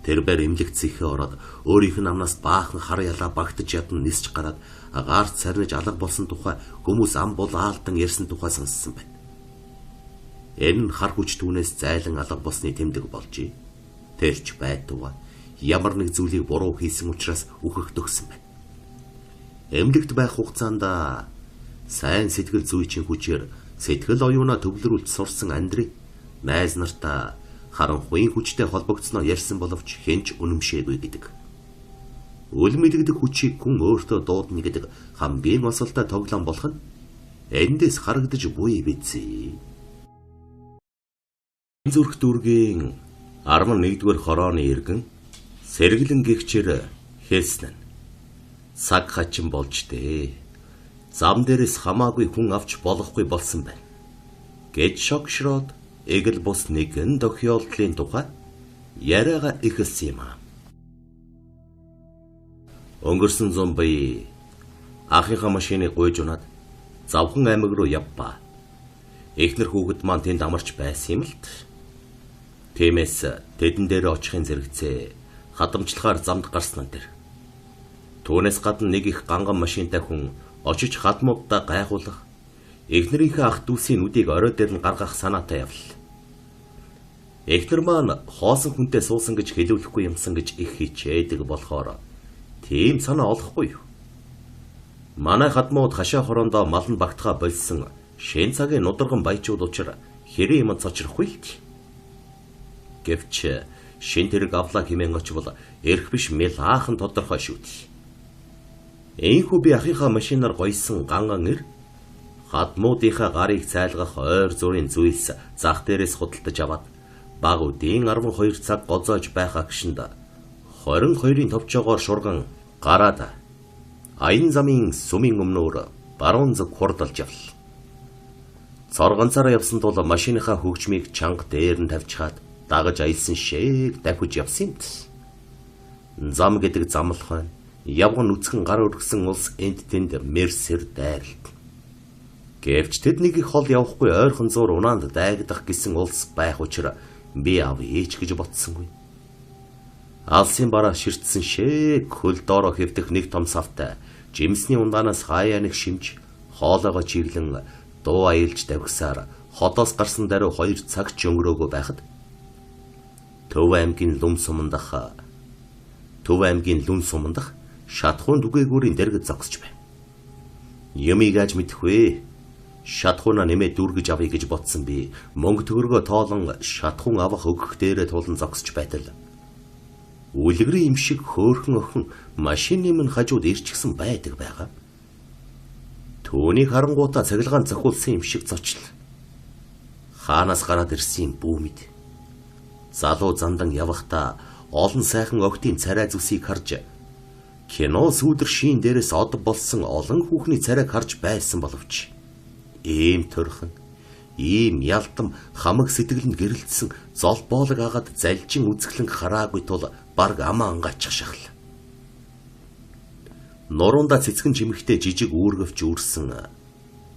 Тэрбээр эмлэгцэхээ ороод өөрийнх нь амнаас баахан хар ялаа багтаж ядна нисч гараад агаарт сарниж алга болсон тухай хүмүүс ам бол аалдан ярьсан тухай сонссон байна. Энэ нь хар хүч түүнээс зайлан алга болсны тэмдэг болжээ. Тэрч байдгаа ямар нэг зүйлийг буруу хийсэн учраас үхэх төгсөн байна. Эмнэлэгт байх хугацаанд сайн сэтгэл зүйчийн хүчээр сэтгэл оюунаа төвлөрүүлж сурсан Андрей Найз нартаа харанхуйн хүчтэй холбогдсноо ярьсан боловч хэнч үнэмшээгүй гэдэг. Үл мэдэгдэх хүчийг хүн өөртөө дуудна гэдэг хамгийн осолтой тоглоом болох нь эндээс харагдаж буй биз. Зүрх дүүргийн 11-р хорооны иргэн сэргэлэн гихчээр хэлсэн нь цаг хачин болж дээ. Зам дээрээс хамаагүй хүн авч болохгүй болсон байна. Гэж шогшроод эгэл бус нэгэн тохиолдлын тухай яриага ихэлсэн юм аа. Өнгөрсөн зун бие ахынхаа машиныг гуйж унаад Завхан аймаг руу явпаа. Эхнэр хүүхэд маань тэнд амарч байсан юм л т. Тиймээс тэдэн дээр очихын зэрэгцээ хадамжлахаар замд гарсан нь тэр. Түүнээс гадна нэг их ганган машинтай хүн очиж хадмуудаа гайхуулах, эхнэрийнхээ ах дүүсийн нүдийг орой дээр нь гаргах санаатай явлаа. Эхнэр маань хоосон хүнтэй суусан гэж хэлүүлэхгүй юмсан гэж их хичээдэг болохоор тийм санаа олохгүй юу. Манай хадмууд хашаа хороондоо мал нь багтахаа болсон шин цагийн нударган баячууд учраа хэрэг юм цочрохгүй л тий. Гэвч шин тэрэг авлаа хэмээн очвол эрх биш мэл аахан тодорхой шүү дээ. Энэхүү би ахынхаа машинаар гойсон ганган ир хадмуудынхаа гарыг цайлгах ойр зургийн зүйлс зах дээрээс худалдаж аваад баг үдийн 12 цаг гозоож байх агшинд 22-ын товчоогоор шурган гараад аян замын сүмийн өмнөөр баруун зүг хурдалж явлаа. Цоргонцаараа явсан тул машиныхаа хөгжмийг чанга дээр нь тавьчихад дагаж аялсан шиг давхиж явсан юм. Зам гэдэг замлах байна. Явган нүцгэн гар өргсөн улс энд тэнд мерсэр дайралт. Гэвч тэднийг их хол явахгүй ойрхон зур унаанд дайгдах гэсэн улс байх учраас би авъяач гэж бодсонгүй. Алсын бараа ширтсэн шиг хөл доороо хэвдэх нэг том савтай жимсний ундаанаас хаяа нэг шимж хоолоогоо чиглэн дуу аялж давхсаар хотоос гарсан даруй 2 цаг ч өнгөрөөгөө байхад Төв аймгийн Лүн сумандах шатхуун дүгээгүүрийн дэргэд зогсож байна. Юмыг аж мэдхгүй. Шатхууна нэмээ дүргэж авъя гэж бодсон би мөнгө төгрөгөө тоолон шатхуун авах өгөх дээрээ тулан зогсож байтал үлгэрийн юм шиг хөөрхөн охин машины минь хажууд ирчихсэн байдаг байгаа. Түүнийг харангуутаа цахилгаан зохиулсан юм шиг зочлоо. Хаанаас гараад ирсэн бүү мэд. Залуу зандан явахдаа олон сайхан октийн царай зүсийг харж кино сүүдэр шин дээрээс од болсон олон хүүхний царайг харж байсан боловч ийм төрхөн, ийм ялтам хамаг сэтгэлд гэрэлтсэн зол боолог агаад залжин үзэглэн хараагүй тул барг амаа ангаачих шахал. Нуруундаа цэцгэн чимэгтэй жижиг үүргэвч үүрсэн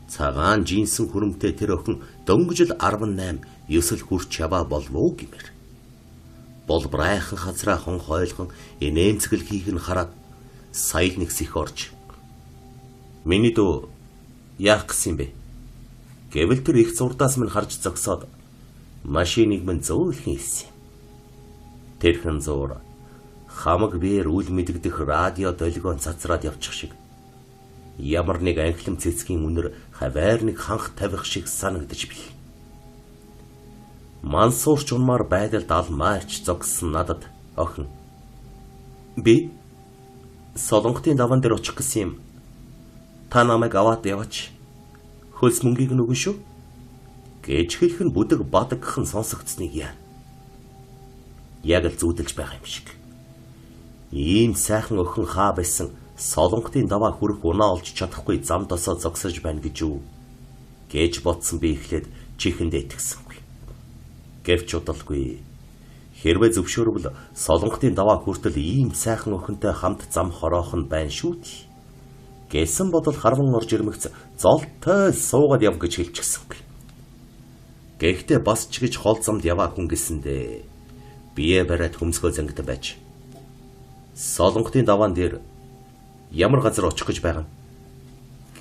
цагаан жинсэн хөрөмтэй тэр охин дөнгөжл 18 9 хүрч яваа болов гэмээр. Бол брайхан хазраа хон хойлгон инээмцгэл хийх нь хараад сая нэгс их орж. Миний дөө яах гэсэн бэ? Гэвэл тэр их зурдаас минь харж зогсоод машиныг минь зөөлхөн хэлсэн. Тэрхэн зур хамаг биер үл мэдэгдэх радио долгион цацраад явчих шиг. Ямар нэг анхлам цэцгийн үнэр хаваар нэг ханх тавих шиг санагдаж бий. Мансуурч унмаар байдалд алмаарч зогссон надад охин. Би Солонготын даван дээр очих гэсэн юм. Та намайг аваад яваач. Хөлс мөнгийг нөгөн шүү. Гэж хэлэх нь бүдэг бадагхан сонсогдсныг яа. Яг л зүудэлж байгаа юм шиг. Ийм сайхан охин хаа байсан Солонготын даваа хүрэх унаа олж чадахгүй зам досоо зогсож байна гэж юу? Гэж бодсон би эхлээд чихэндээ итгэсэнгүй. Гэвч удалгүй. Хэрвээ зөвшөөрвөл Солонготын даваа хүртэл ийм сайхан охинтой хамт зам хороох нь байна шүү дээ. Гэсэн бодол харван орж ирмэгц золтой суугаад яв гэж хэлчихсэнгүй. Гэхдээ бас ч гэж хол замд яваа хүн гэсэндээ бие бариад хөмсгөө зангид байж. Солонготын даваан дээр ямар газар очих гэж байгаа?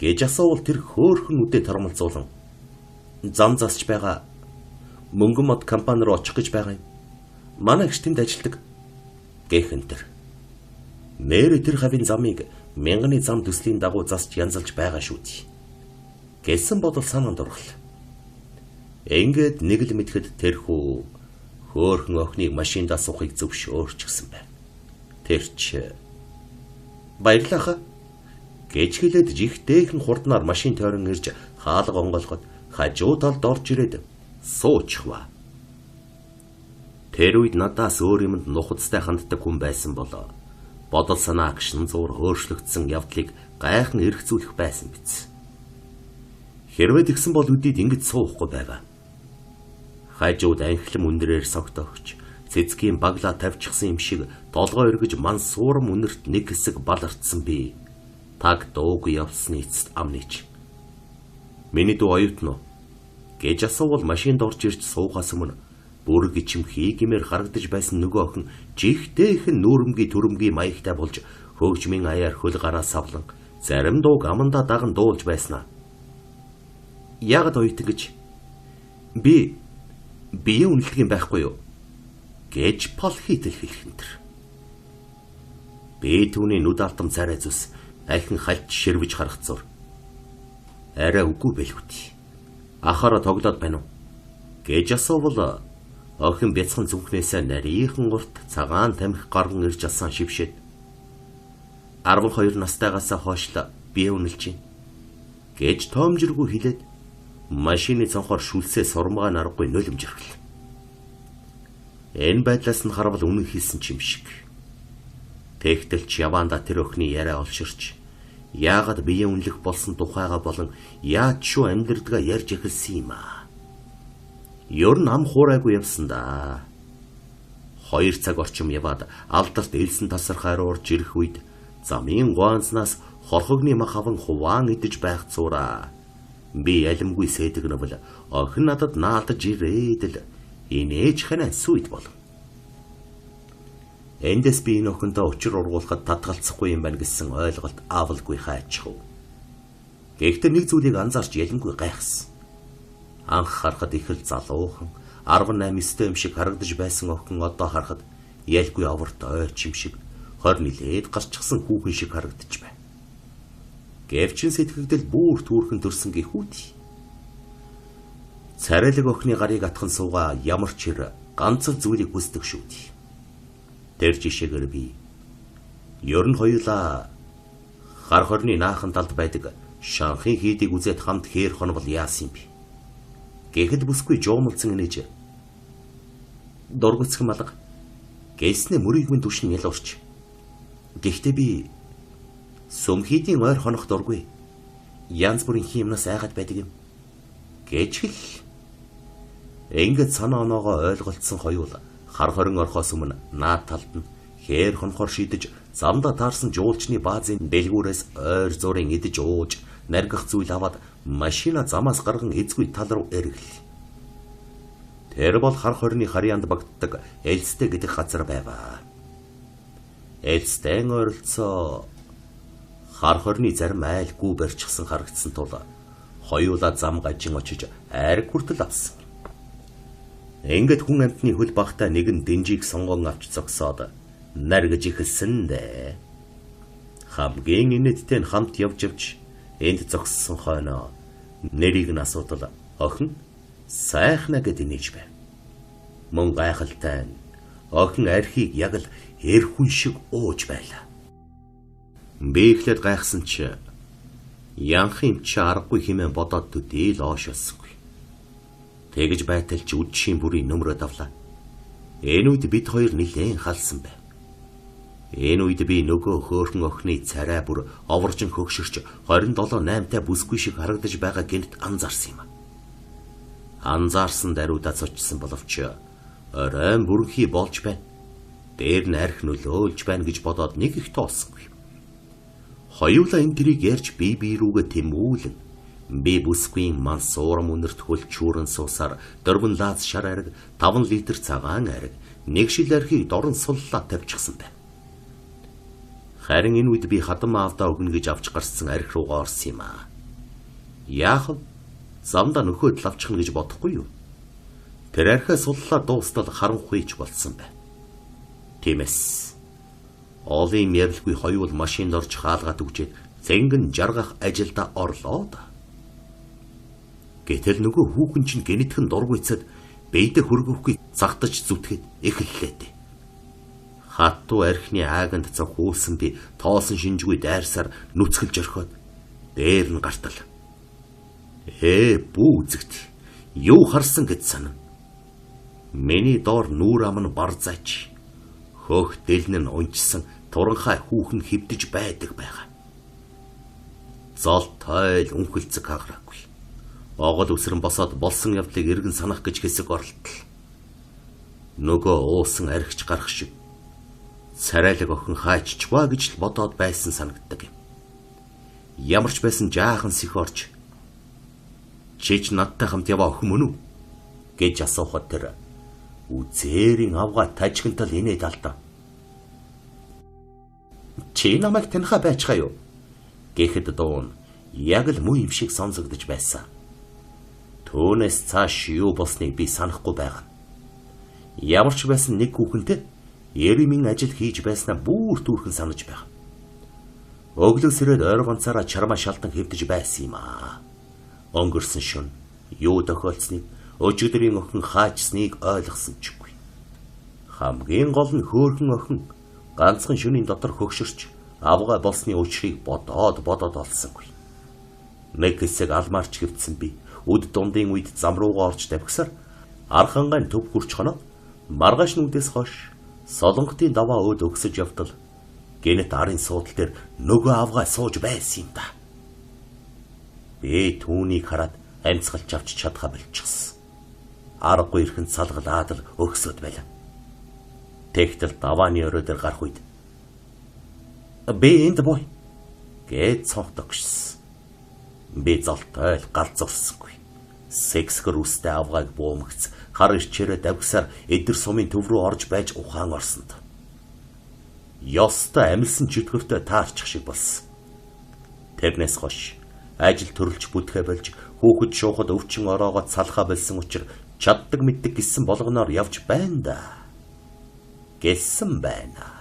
Гэж асуувал тэр хөөхөн үдэ тарамалзуулан зам засч байгаа мөнгөн мод компани руу очих гэж байгаа юм. Манай гэрт тэнд ажилладаг гэхэн тэр. Нэр тэр хавийн замыг мянганы зам төслийн дагуу засч янзалж байгаа шүү дээ. Гэсэн бодол санаанд орлоо. Ингээд нэг л мэдхэд тэрхүү хөөхөн охиныг машиндаа суухыг зөвшөөрчихсөн байна. Тэр ч баярлалаа гэж хэлээд жигтэйхэн хурднаар машин тойрон ирж хаалга онгойлгоод хажуу талд орж ирээд суучихва. Тэр үед надаас өөр юмд нухацтай ханддаг хүн байсан болоо. Бодол санаа агшин зуур өөрчлөгдсөн явдлыг гайхан эргцүүлэх байсан биз. Хэрвээ тэгсэн бол үдид ингэж суухгүй байваа. Хажууд анхлам үнэрээр согтоогч цэцгийн баглаа тавьчихсан юм шиг толгой өргөж мансуурам үнэрт нэг хэсэг балардсан би. Таг дуугүй явсны эцэст амнич. Миний дүү оюутан уу? Гэж асуувал машинд орж ирж суухаас өмнө бүр гिचмхий гэмээр харагдаж байсан нөгөө охин жигтэйхэн нүүрэмгийн төрөмгийн маягтай болж хөгжмийн аяар хөл гараа савлан зарим дууг амандаа даган дуулж байснаа. Яг оюутан гэж би үнэлдэг юм байхгүй юу? Гэж пол хийтэл хэлхэн тэр. Би түүний нүд алтам царай зүс ахин хальт ширвэж харахцуур. Арай үгүй бэлгүти. Ахаараа тоглоод байна уу? Гэж асуувал охин бяцхан зүнхнээсээ нарийнхан урт цагаан тамхи гарган ирж асан шившээд 12 настайгаас хойш би үнэлж байна гэж тоомжиргүй хэлээд машины цонхоор шүлсээ сурмгаа наргагүй нулимжирхэл. Энэ байдлаас нь харвал үнэн хэлсэн ч юм шиг. Тэгтэлч яваанда тэр охины яриа олширч яагаад бие үнэлэх болсон тухайга болон яаж шүү амьдрдгаа ярьж эхэлсэн юм аа. Ёр нам хуурайгүй явсан да. 2 цаг орчим яваад алдарт элсэн тасархаар орж ирэх үед замын гуанзнаас хорхогны мах аван хуваан идэж байх цуураа. Би ялимгүй сэтгнэвэл охин надад наалтаж ирээд л инээж ханаа сүйд бол. Эндээс би энэ охинтой учир ургуулахад татгалцахгүй юм байна гэсэн ойлголт авалгүй хайчих. Гэхдээ нэг зүйлийг анзаарч ялимгүй гайхсан. Анх харахад их л залуухан 18-9 юм шиг харагдаж байсан охин одоо харахад ялгүй аварт ойч юм шиг 20 нилээд гарчсан хүүхэн шиг харагдаж байна. Гэвчин сэтгэгдэл бүр түүрхэн төрсөн гэхүүт. Царайлаг охины гарыг атхан суугаа ямар ч хэр ганц л зүйлийг хүсдэг шүү дээ. Тэр жишээгээр би ер нь хоёулаа хар хорны наахан талд байдаг шанхын хийдийг үзээд хамт хээр хонвол яасан юм бэ? Гэхэд бүсгүй жоомлцсон нэж дургуцх малга гэснэ мөрийг минь түшин ялуурч. Гэхдээ би сүмхийдийн ойр хонох дургүй. Янз бүрийн юмнаас айгаад байдаг юм. Гэж хэл. Ингээд санаа оноогоо ойлголцсон хоёул хар хорин орхоос өмнө наад талд нь хээр хонхоор шидэж замда таарсан жуулчны баазын дэлгүүрээс ойр зурын идэж ууж наргах зүйл аваад машина замаас гарган эзгүй тал руу эргэлээ. Тэр бол хар хорны харьяанд багтдаг элстэй гэдэг газар байваа. Элстэй ойролцоо хар хорны зарим айлгүй барьчихсан харагдсан тул хоёулаа зам гажин очиж айрг хүртэл авсан. Ингээд хүн амтны хөл багтаа нэгэн дэнжийг сонгон авч зогсоод наргаж ихэлсэн дээ. Хамгийн инээдтэй нь хамт явж энд зогссон хойноо нэрийг нь асуудал охин сайхна гэдэг нэж байв. Мөн гайхалтай нь охин архийг яг л эр хүн шиг ууж байлаа. Би ихлээр гайхсан чи янхын чи аргагүй хэмээн бодоод төдий л оошосгүй. Тэгж байтал чи үдшийн бүрийн нөмрөө давлаа. Энэ үед бид хоёр нэлээд халсан байв. Энэ үед би нөгөө хөөрхөн охины царай бүр оворжин хөгшөрч 27-8-тай бүсгүй шиг харагдаж байгаа гэнэт анзаарсан юм. Анзаарсан даруйдаа цочсон боловч оройн бүрхий болж байна. Дээр нь арх нөлөөлж байна гэж бодоод нэг их тоосонгүй. Хоёулаа энэ тэрийг ярьж бие рүүгээ тэмүүлэн би бүсгүй мансуурам үнэрт хөлчүүрэн суусаар дөрвөн лааз шар ариг 5 литр цагаан ариг нэг шил архийг дорн суллаа тавьчихсан байна. Харин энэ үед би хадам аавдаа өгнө гэж авч гарсан арх руугаа орсон юм аа. Яах вэ? Замда нөхөд лавчихна гэж бодохгүй юу? Тэр архиа суллаа дуустал харанхуйч болсон байна. Тиймээс олон ярилгүй хоёул машинд орж хаалгаад үгжээд зэнгэн жаргах ажилда орлоо да. Гэтэл нөгөө хүүхэн чинь гэнэтхэн дургуйцад бэйдэ хөргөхгүй загтаж зүтгэхэд эхэллээ дээ. Хатуу архины ааганд цохиулсан би тоосон шинжгүй дайрсаар нүцгэлж орхиод дээр нь гартал. Бүү үзэгт юу харсан гэж санав. Миний доор нүүр ам нь барзаач. Хөөх дэлн нь унжсан туранхай хүүхэн хөвдөж байдаг байгаа. Зол тойл үнхэлцэг хаграагүй. Огол үсрэн босоод болсон явдлыг эргэн санах гэж хэсэг оролтол. Нөгөө уусан архич гарах шиг царайлаг охин хааччваа гэж л бодоод байсан санагддаг юм. Ямар ч байсан жаахан сэх орж чич надтай хамт яваа охин мөн үү гэж асуухад тэр үзээрийн авгаа тажигнтал инээд алдаа. Чи намайг таньхаа байцгаа юу гэхэд дуун яг л муу юм шиг сонсогдож байсан. Түүнээс цааш юу болсныг би санахгүй байгаа. Ямар ч байсан нэг хүүхэнтэй Еремийн ажил хийж байснаа бүр түүхэн санаж байгаа. Өглөө сэрээд ойр ганцаараа чармаа шалдан хэвдэж байсан юм аа. Өнгөрсөн шөнө юу тохиолдсныг өчигдрийн охин хаачсныг ойлгосон чгүй. Хамгийн гол нь хөөрхөн охин ганцхан шөнийн дотор хөгшөрч авгаа болсны учрыг бодоод олсонгүй. Нэг хэсэг алмаарч хэвдсэн би үд дундын үед зам руугаа орж тавьгсаар архангайн төв хурч хоноод маргааш нүдээс хойш солонготын даваа өөд өгсөж явтал гэнэт арын суудал дээр нөгөө авгаа сууж байсан юм да. Би түүнийг хараад амьсгалж авч чадхаа болчихсон. Аргагүй ирхэн салгалаад л өгсөд байлаа. Тэгтэл давааны өрөө дээр гарах үед би энд бой гэж цогтогшсон. Би золтой л галзуурсангүй. Сексгэр үстэй авгааг буумгц хар ирчээрээ давгсаар эдэр сумын төв рүү орж байж ухаан орсонд. Ёстой амилсан чөтгөртөө таарчих шиг болсон. Тэрнээс хойш ажил төрөлж бүтгэе болж хүүхэд шуухад өвчин ороогоо салхаа болсон учраас чаддаг мэддэг гисэн болгоноор явж байна да. Гэлсэн байна.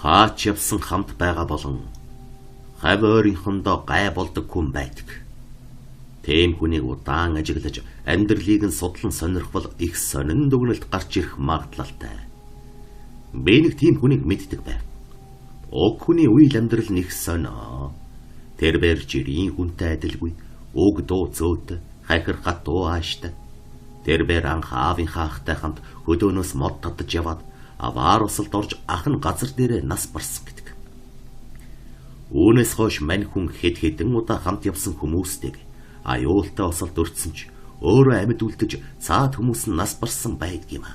Хаач явсан хамт байгаа болон хав ойрынхондоо гай болдог хүн байдаг. Тэм хүнийг удаан ажиглаж амьдралыг нь судлан сонирхвол их сонин дүгнэлт гарч ирэх магадлалтай. Би нэг тийм хүнийг мэддэг байв. Уг хүний үйл амьдрал нь их сонио. Тэр бэр жирийн хүнтэй адилгүй, уг дуу зөөд, хахир гатуу ааштай. Тэр бэр анх аавынхаа ахтай хамт хөдөөнөөс мод татаж яваад аваар усалд орж ах нь газар дээрээ нас барсан гэдэг. Үүнээс хойш мань хүн хэд хэдэн удаа хамт явсан хүмүүстэйг аюултай усалд өртсөн ч өөрөө амьд үлдэж цаад хүмүүс нь нас барсан байдгийм.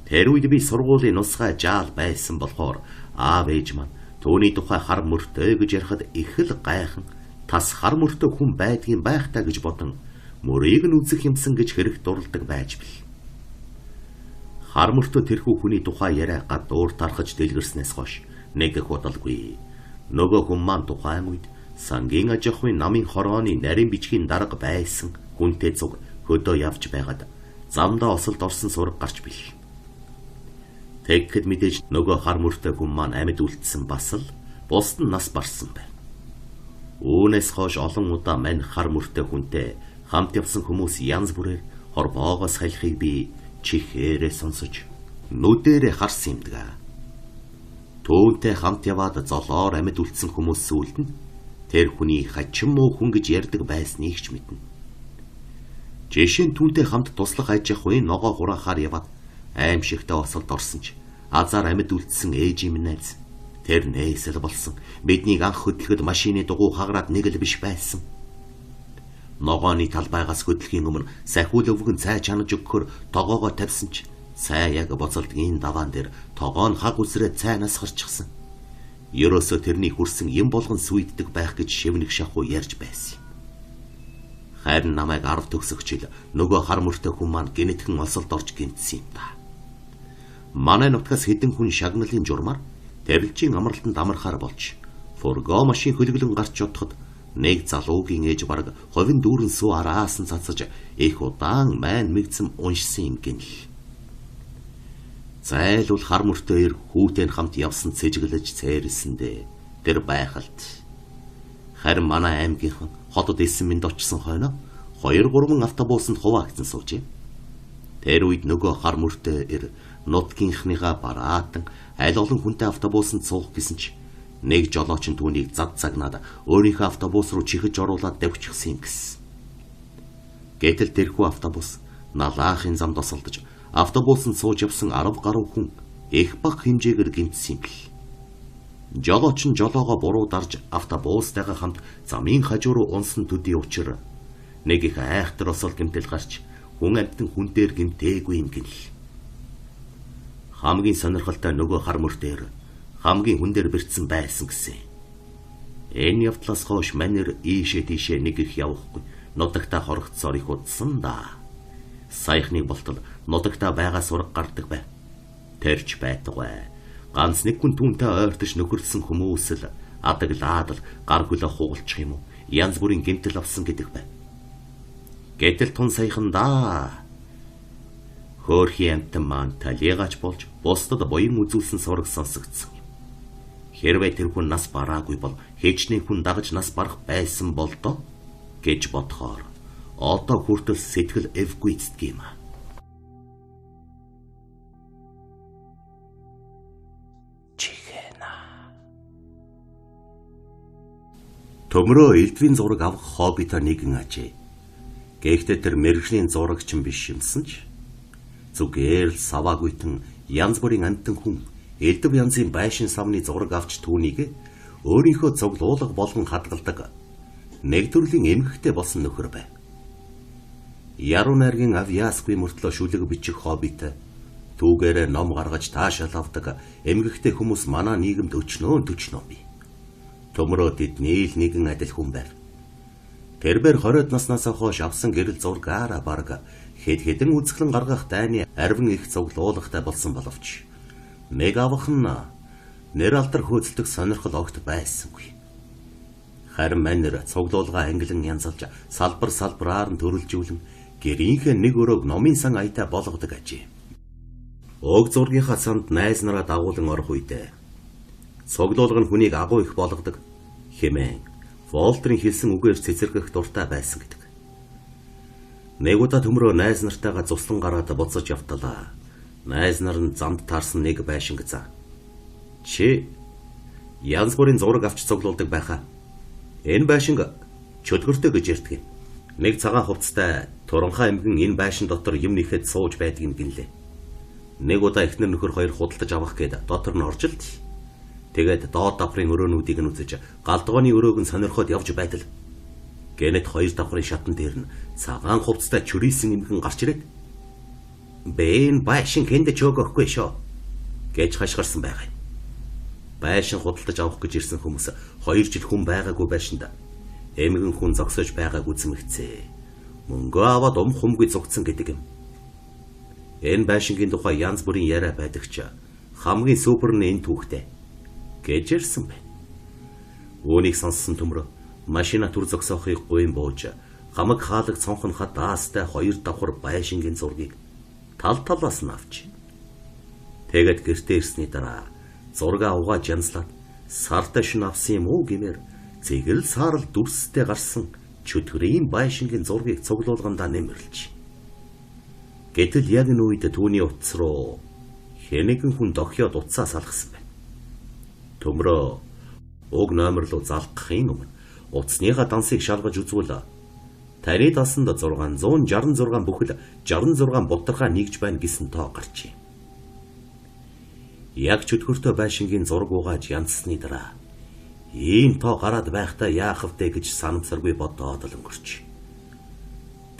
Тэр үед би сургуулийн нусгай жаал байсан болохоор аав ээж маань түүний тухай хар мөртөө гэж ярихад их л гайхан тас хар мөртөө хүн байдгийн байх та гэж бодон мөрийг нь үзэх юмсан гэж хэрэг дурладаг байж бил. Хар мөртөө тэрхүү хүний тухай яриа гадуур тархаж дэлгэрснээс хойш нэг их удалгүй. Нөгөө хүн маань тухайн үед сангийн аж ахуйн намын хорооны нарийн бичгийн дарга байсан хүнтэй зүг хөдөө явж байгаад замдаа осолд орсон сураг гарч бил. Тэгэхэд мэдээж нөгөө хар мөртөө хүн маань амьд үлдсэн бас л бусд нь нас барсан байна. Үүнээс хойш олон удаа мань хар мөртөө хүнтэй хамт явсан хүмүүс янз бүрээр хорвоогоос халихыг би чихээрээ сонсож нүдэрээ харсан юмдгаа. Түүнтэй хамт яваад золоор амьд үлдсэн хүмүүс сүлд нь тэр хүний хачин муу хүн гэж ярьдаг байсныг ч мэднэ. Жишээ нь түүнтэй хамт туслах аж ахуйн ногоо хураахаар яваад аимшигтай осолд орсон ч азар амьд үлдсэн ээжийн найз тэр нээсэл болсон биднийг анх хөдөлгөд машины дугуй хаграад нэг л биш байсан. Ногооны талбайгаас хөдлөхийн өмнө сахиул өвгөн цай чанаж өгөхөр тогоогоо тавьсан ч цай яг боцолдгийн даваан дээр тогоо нь хаг үсрээд цайнаас гарчихсан. Ерөөсө тэрний хүрсэн юм болгон сүйддэг байх гэж шивнэг шахуу ярьж байсан. Харин намайг 10 төгсөгчл нөгөө хар мөртөө хүн маань гэнэтхэн олсолд орж гинтсэн юм да. Манай нутгаас хэдэн хүн шагналын журмаар тавилжийн амралтанд амархаар болж фургоо машин хөлөглөн гарч чадхад нэг залуугийн ээж бараг ховын дүүрэн сүү араас нь цацаж их удаан майн мэгцэм уншсан юм гинэл. Зайлуул хар мөртөөр хүүтэй хамт явсан цэжгэлж цээрэлсэндээ тэр байхалт. Харин манай аймгийнхан хотод исэн минь очсон хойно 2-3 автобусанд хуваагдсан суужээ. Тэр үед нөгөө хар мөртөөр нутгийнхныгаа бараатан аль олон хүнтэй автобусанд суух гэсэн ч нэг жолооч нь түүнийг зад цагнаад өөрийнхөө автобус руу чихэж оруулаад давчихсан юм гэсэн. Гэтэл тэрхүү автобус налаахын замд тосолдож автобусанд сууж явсан 10 гаруй хүн их бага хэмжээгээр гэмтсэн юм бэл. Жолооч нь жолоогоо буруу дарж автобустайгаа хамт замын хажуу руу унсан төдий учир нэг их айхтар осол гэмтэл гарч хүн амтан хүн дээр гэмтээгүй юм гинэ. Хамгийн сонирхолтой нөгөө хар мөртөөр хамгийн хүн дээр бэрцсэн байсан гэсэн. Энэ явдлаас хойш манер ийшээ тийшээ нэг их явахгүй нутагтаа хорогцсоор их удсан да. Саяхныг болтол нутагтаа байгаа сураг гардаг бай. Тэрч байтугай. Ганц нэг хүн түүнтэй ойртож нөхөрлсөн хүмүүс л адаглаад л гар хөлөө хугалчих юм уу? Янз бүрийн гэмтэл авсан гэдэг бай. Гэтэл тун саяхан да. Хөөрхи амтан маань талигач болж бусдад буян үзүүлсэн сураг сонсогдсон. Хэрвээ тэр хүн нас бараагүй бол хэчнээн хүн дагаж нас барах байсан бол доо гэж бодохоор одоо хүртэл сэтгэл эвгүйцдэг юм аа. Чихэна. Төмрөө элдвийн зураг авах хоббитой нэгэн ажээ. Гэхдээ тэр мэрэгжлийн зурагч юм биш юмсан ч зүгээр л саваагүйтэн янз бүрийн амтан хүн элдв янзын байшин савны зураг авч түүнийг өөрийнхөө цуглуулга болгон хадгалдаг нэг төрлийн эмгэгтэй болсон нөхөр бай. Яруу найргийн авьяасгүй мөртлөө шүлэг бичих хоббитой түүгээрээ ном гаргаж таашаал авдаг эмгэгтэй хүмүүс манай нийгэмд өчнөө бий. Төмрөө тэдний л нэгэн адил хүн байв. Тэрбэр 20 наснаас хойш авсан гэрэл зургаараа бараг хэд хэдэн үзэсгэлэн гаргах дайны арвин их цуглуулгатай болсон боловч нэг авах нь нэр алдар хөөцөлдөх сонирхол огт байсангүй. Харин манер цуглуулга англин янзалж салбараар нь төрөлжүүлэн гэрийнхээ нэг өрөөг номын сан аятай болгодог ажээ. Уг зургийнхаа санд найз нараа дагуулan орох үедээ цуглуулга нь хүнийг агуу их болгодог хэмээн Волтерийн хэлсэн үгээр цэцэргэх дуртай байсан гэдэг. Нэг удаа төмрөө найз нартайгаа цуслан гараад буцаж явтлаа. Найз нар нь замд таарсан нэг байшинг заа. Чи янз бүрийн зураг авч цуглуулдаг байхаа. Энэ байшинг чөлгөртэй гэж ярьдаг юм. Нэг цагаан хувцастай туранхай эмгэн энэ байшин дотор юм нэхэд сууж байдаг юм гинлээ. Нэг удаа эхнэр нөхөр хоёр худалдаж авах гээд дотор нь орж илт. Тэгээд доод давхрын өрөөнүүдийг нь үзэж галдгооны өрөөг нь сонирхоод явж байтал гэнэт хоёр давхрын шатан дээр нь цагаан хувцастай чүрийсэн эмгэн гарч ирээд "Бэн байшин хэнд ч өгөхгүй шөө" гэж хашгирсан байгаа юм. Байшин худалдаж авах гэж ирсэн хүмүүс 2 жил хүн байгаагүй байшинда эмгэн хүн зогсож байгааг үзмэгцээ. Мөнгө аваад humгүй зугцсан гэдэг юм. Энэ байшингийн тухай янз бүрийн яриа байдаг ч хамгийн супер нь энэ түүхтэй гэж ирсэн байна. Үүнийг сонссон төмрөө машина түр зогсоохыг гуйн бууж хамаг хаалаг цонхонхоо даастай 2 давхар байшингийн зургийг тал талаас нь авч тэгээд гэртээ ирсний дараа зургаа угааж янзлаад сартай шин авсан юм уу гэмээр цэгэл саарл дүрстэй гарсан чөтгөрийн байшингийн зургийг цуглуулгандаа нэмэрлж. Гэтэл яг энэ үед түүний утас руу хэнэгэн хүн дохиод утсаа салгасан байна. Төмрөө уг номер руу залгахын өмнө утасныхаа дансыг шалгаж үзвэл таны дасанд 666 бүхэл 66 бутархаа нэгж байна гэсэн тоо гарчээ. Яг чөтгөртөө байшингийн зураг угааж янзсны дараа ийм тоо гараад байхдаа яах вэ гэж санамсаргүй бодоод л өнгөрч.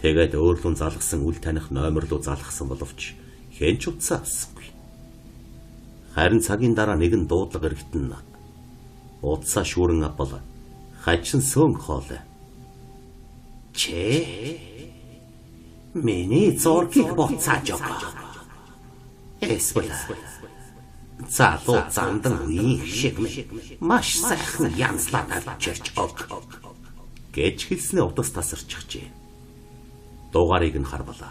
Тэгээд өөрлөн залгасан үл таних номер руу залгасан боловч хэн ч утсаа авсангүй. Харин цагийн дараа нэгэн дуудлага эргэтэн утсаа шүүрэн авбал хачин сөнг хоолой. "Чи миний зургийг буцааж өгөө. Эсвэл залуу зандан үеийн шиг маш сайхан янзлаад авчирч өг" гэж хэлснээр утас тасарчихжээ. Дугаарыг нь харвала.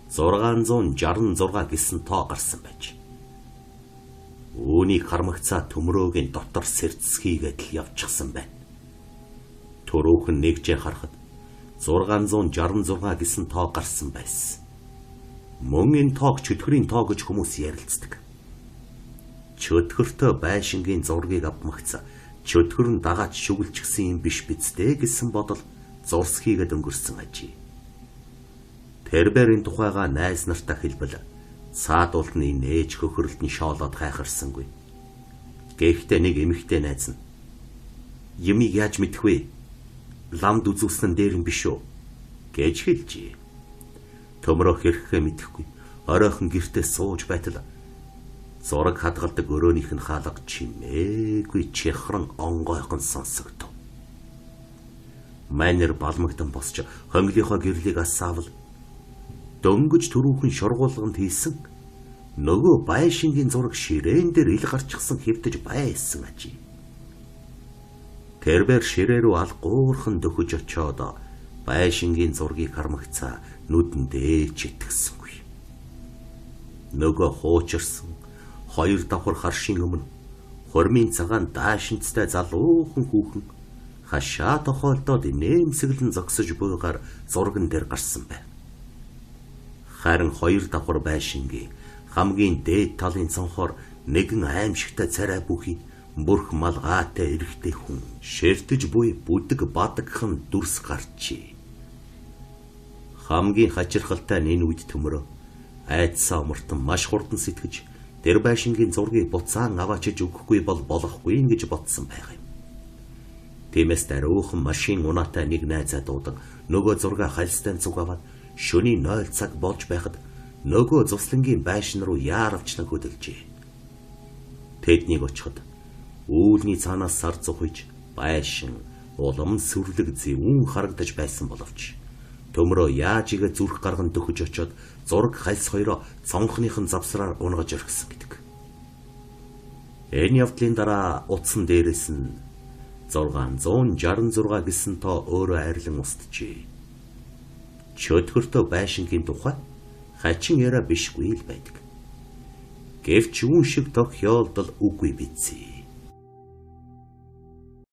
666 гэсэн тоо гарсан байж. Үүнийг хармагцаа төмрөөгийн дотор сэрцхийгээд л явчихсан байна. Төрөөхөн нэгжээ харахад 666 гэсэн тоо гарсан байсан. Мөн энэ тоог чөтгөрийн тоо гэж хүмүүс ярилцдаг. Чөтгөртөө байшингийн зургийг авмагц чөтгөр нь дагаад шүглчихсэн юм биш бидтэй гэсэн бодол зурсхийгээд өнгөрсөн ажээ. Тэрбэрийн тухайга найз нартаа хэлбэл цаадуултны нээж хөхөрлөлд нь шоолоод хайхарсангүй. Гэхдээ нэг эмэгтэй найз нь "Юмыг яаж мэдэх вэ? Ламд үзүүлсэн дээр юм биш үү?" гэж хэлжээ. Төмрөө хэрхээ мэдэхгүй оройхон гертээ сууж байтал зураг хадгалдаг өрөөнийх нь хаалга чимээгүй чихран онгойхон сонсогдов. Майнер балмагдан босч хонглийнхоо гэрлийг асаавал дөнгөж түрүүхэн шургуулганд хийсэн нөгөө байшингийн зураг ширээн дээр ил гарчихсан хэвтэж байсан ажээ. Тэрбэр ширээ рүү алгуурхан дөхөж очоод байшингийн зургийг хармагцаа нүдэндээ читгэсэнгүй. Нөгөө хуучирсан 2 давхар харшийн өмнө хормын цагаан даашинцтай залуухан хүүхэн хашаа тохиолдоод нэмсэглэн зогсож буйгаар зурган дээр гарсан байна. Харин 2 давхар байшингийн хамгийн дээд талын цонхоор нэгэн аимшигтай царай бүхий бүрх малгайтай эрэгтэй хүн ширтэж буй бүдэг бадагхан дүрс гарчээ. Хамгийн хачирхалтай нь энэ үед төмөрөө айдсаа омортон маш хурдан сэтгэж тэр байшингийн зургийг буцаан аваачиж өгөхгүй бол болохгүй гэж бодсон байх юм. Тиймээс даруухан машин унаатай нэг найзаа дуудан нөгөө зургаа хальстан цуг аваад шөнийн 0 цаг болж байхад нөгөө зуслангийн байшин руу яаравч нэг хөдөлжээ. Тэднийг очиход үүлний цаанаас сар зухиж байшин улам сүрлэг зэвүүн харагдаж байсан боловч төмрөө яаж игээ зүрх гарган дөхөж очоод зураг хальс хоёроо цонхныхын завсраар унгаж орхисон гэдэг. Энэ явдлын дараа утсан дээрээс нь 666 гэсэн тоо өөрөө арилан устжээ. Чөтгөртөө байшингийн тухай хачин яриа бишгүй л байдаг. Гэвч үүн шиг тохиолдол үгүй биз.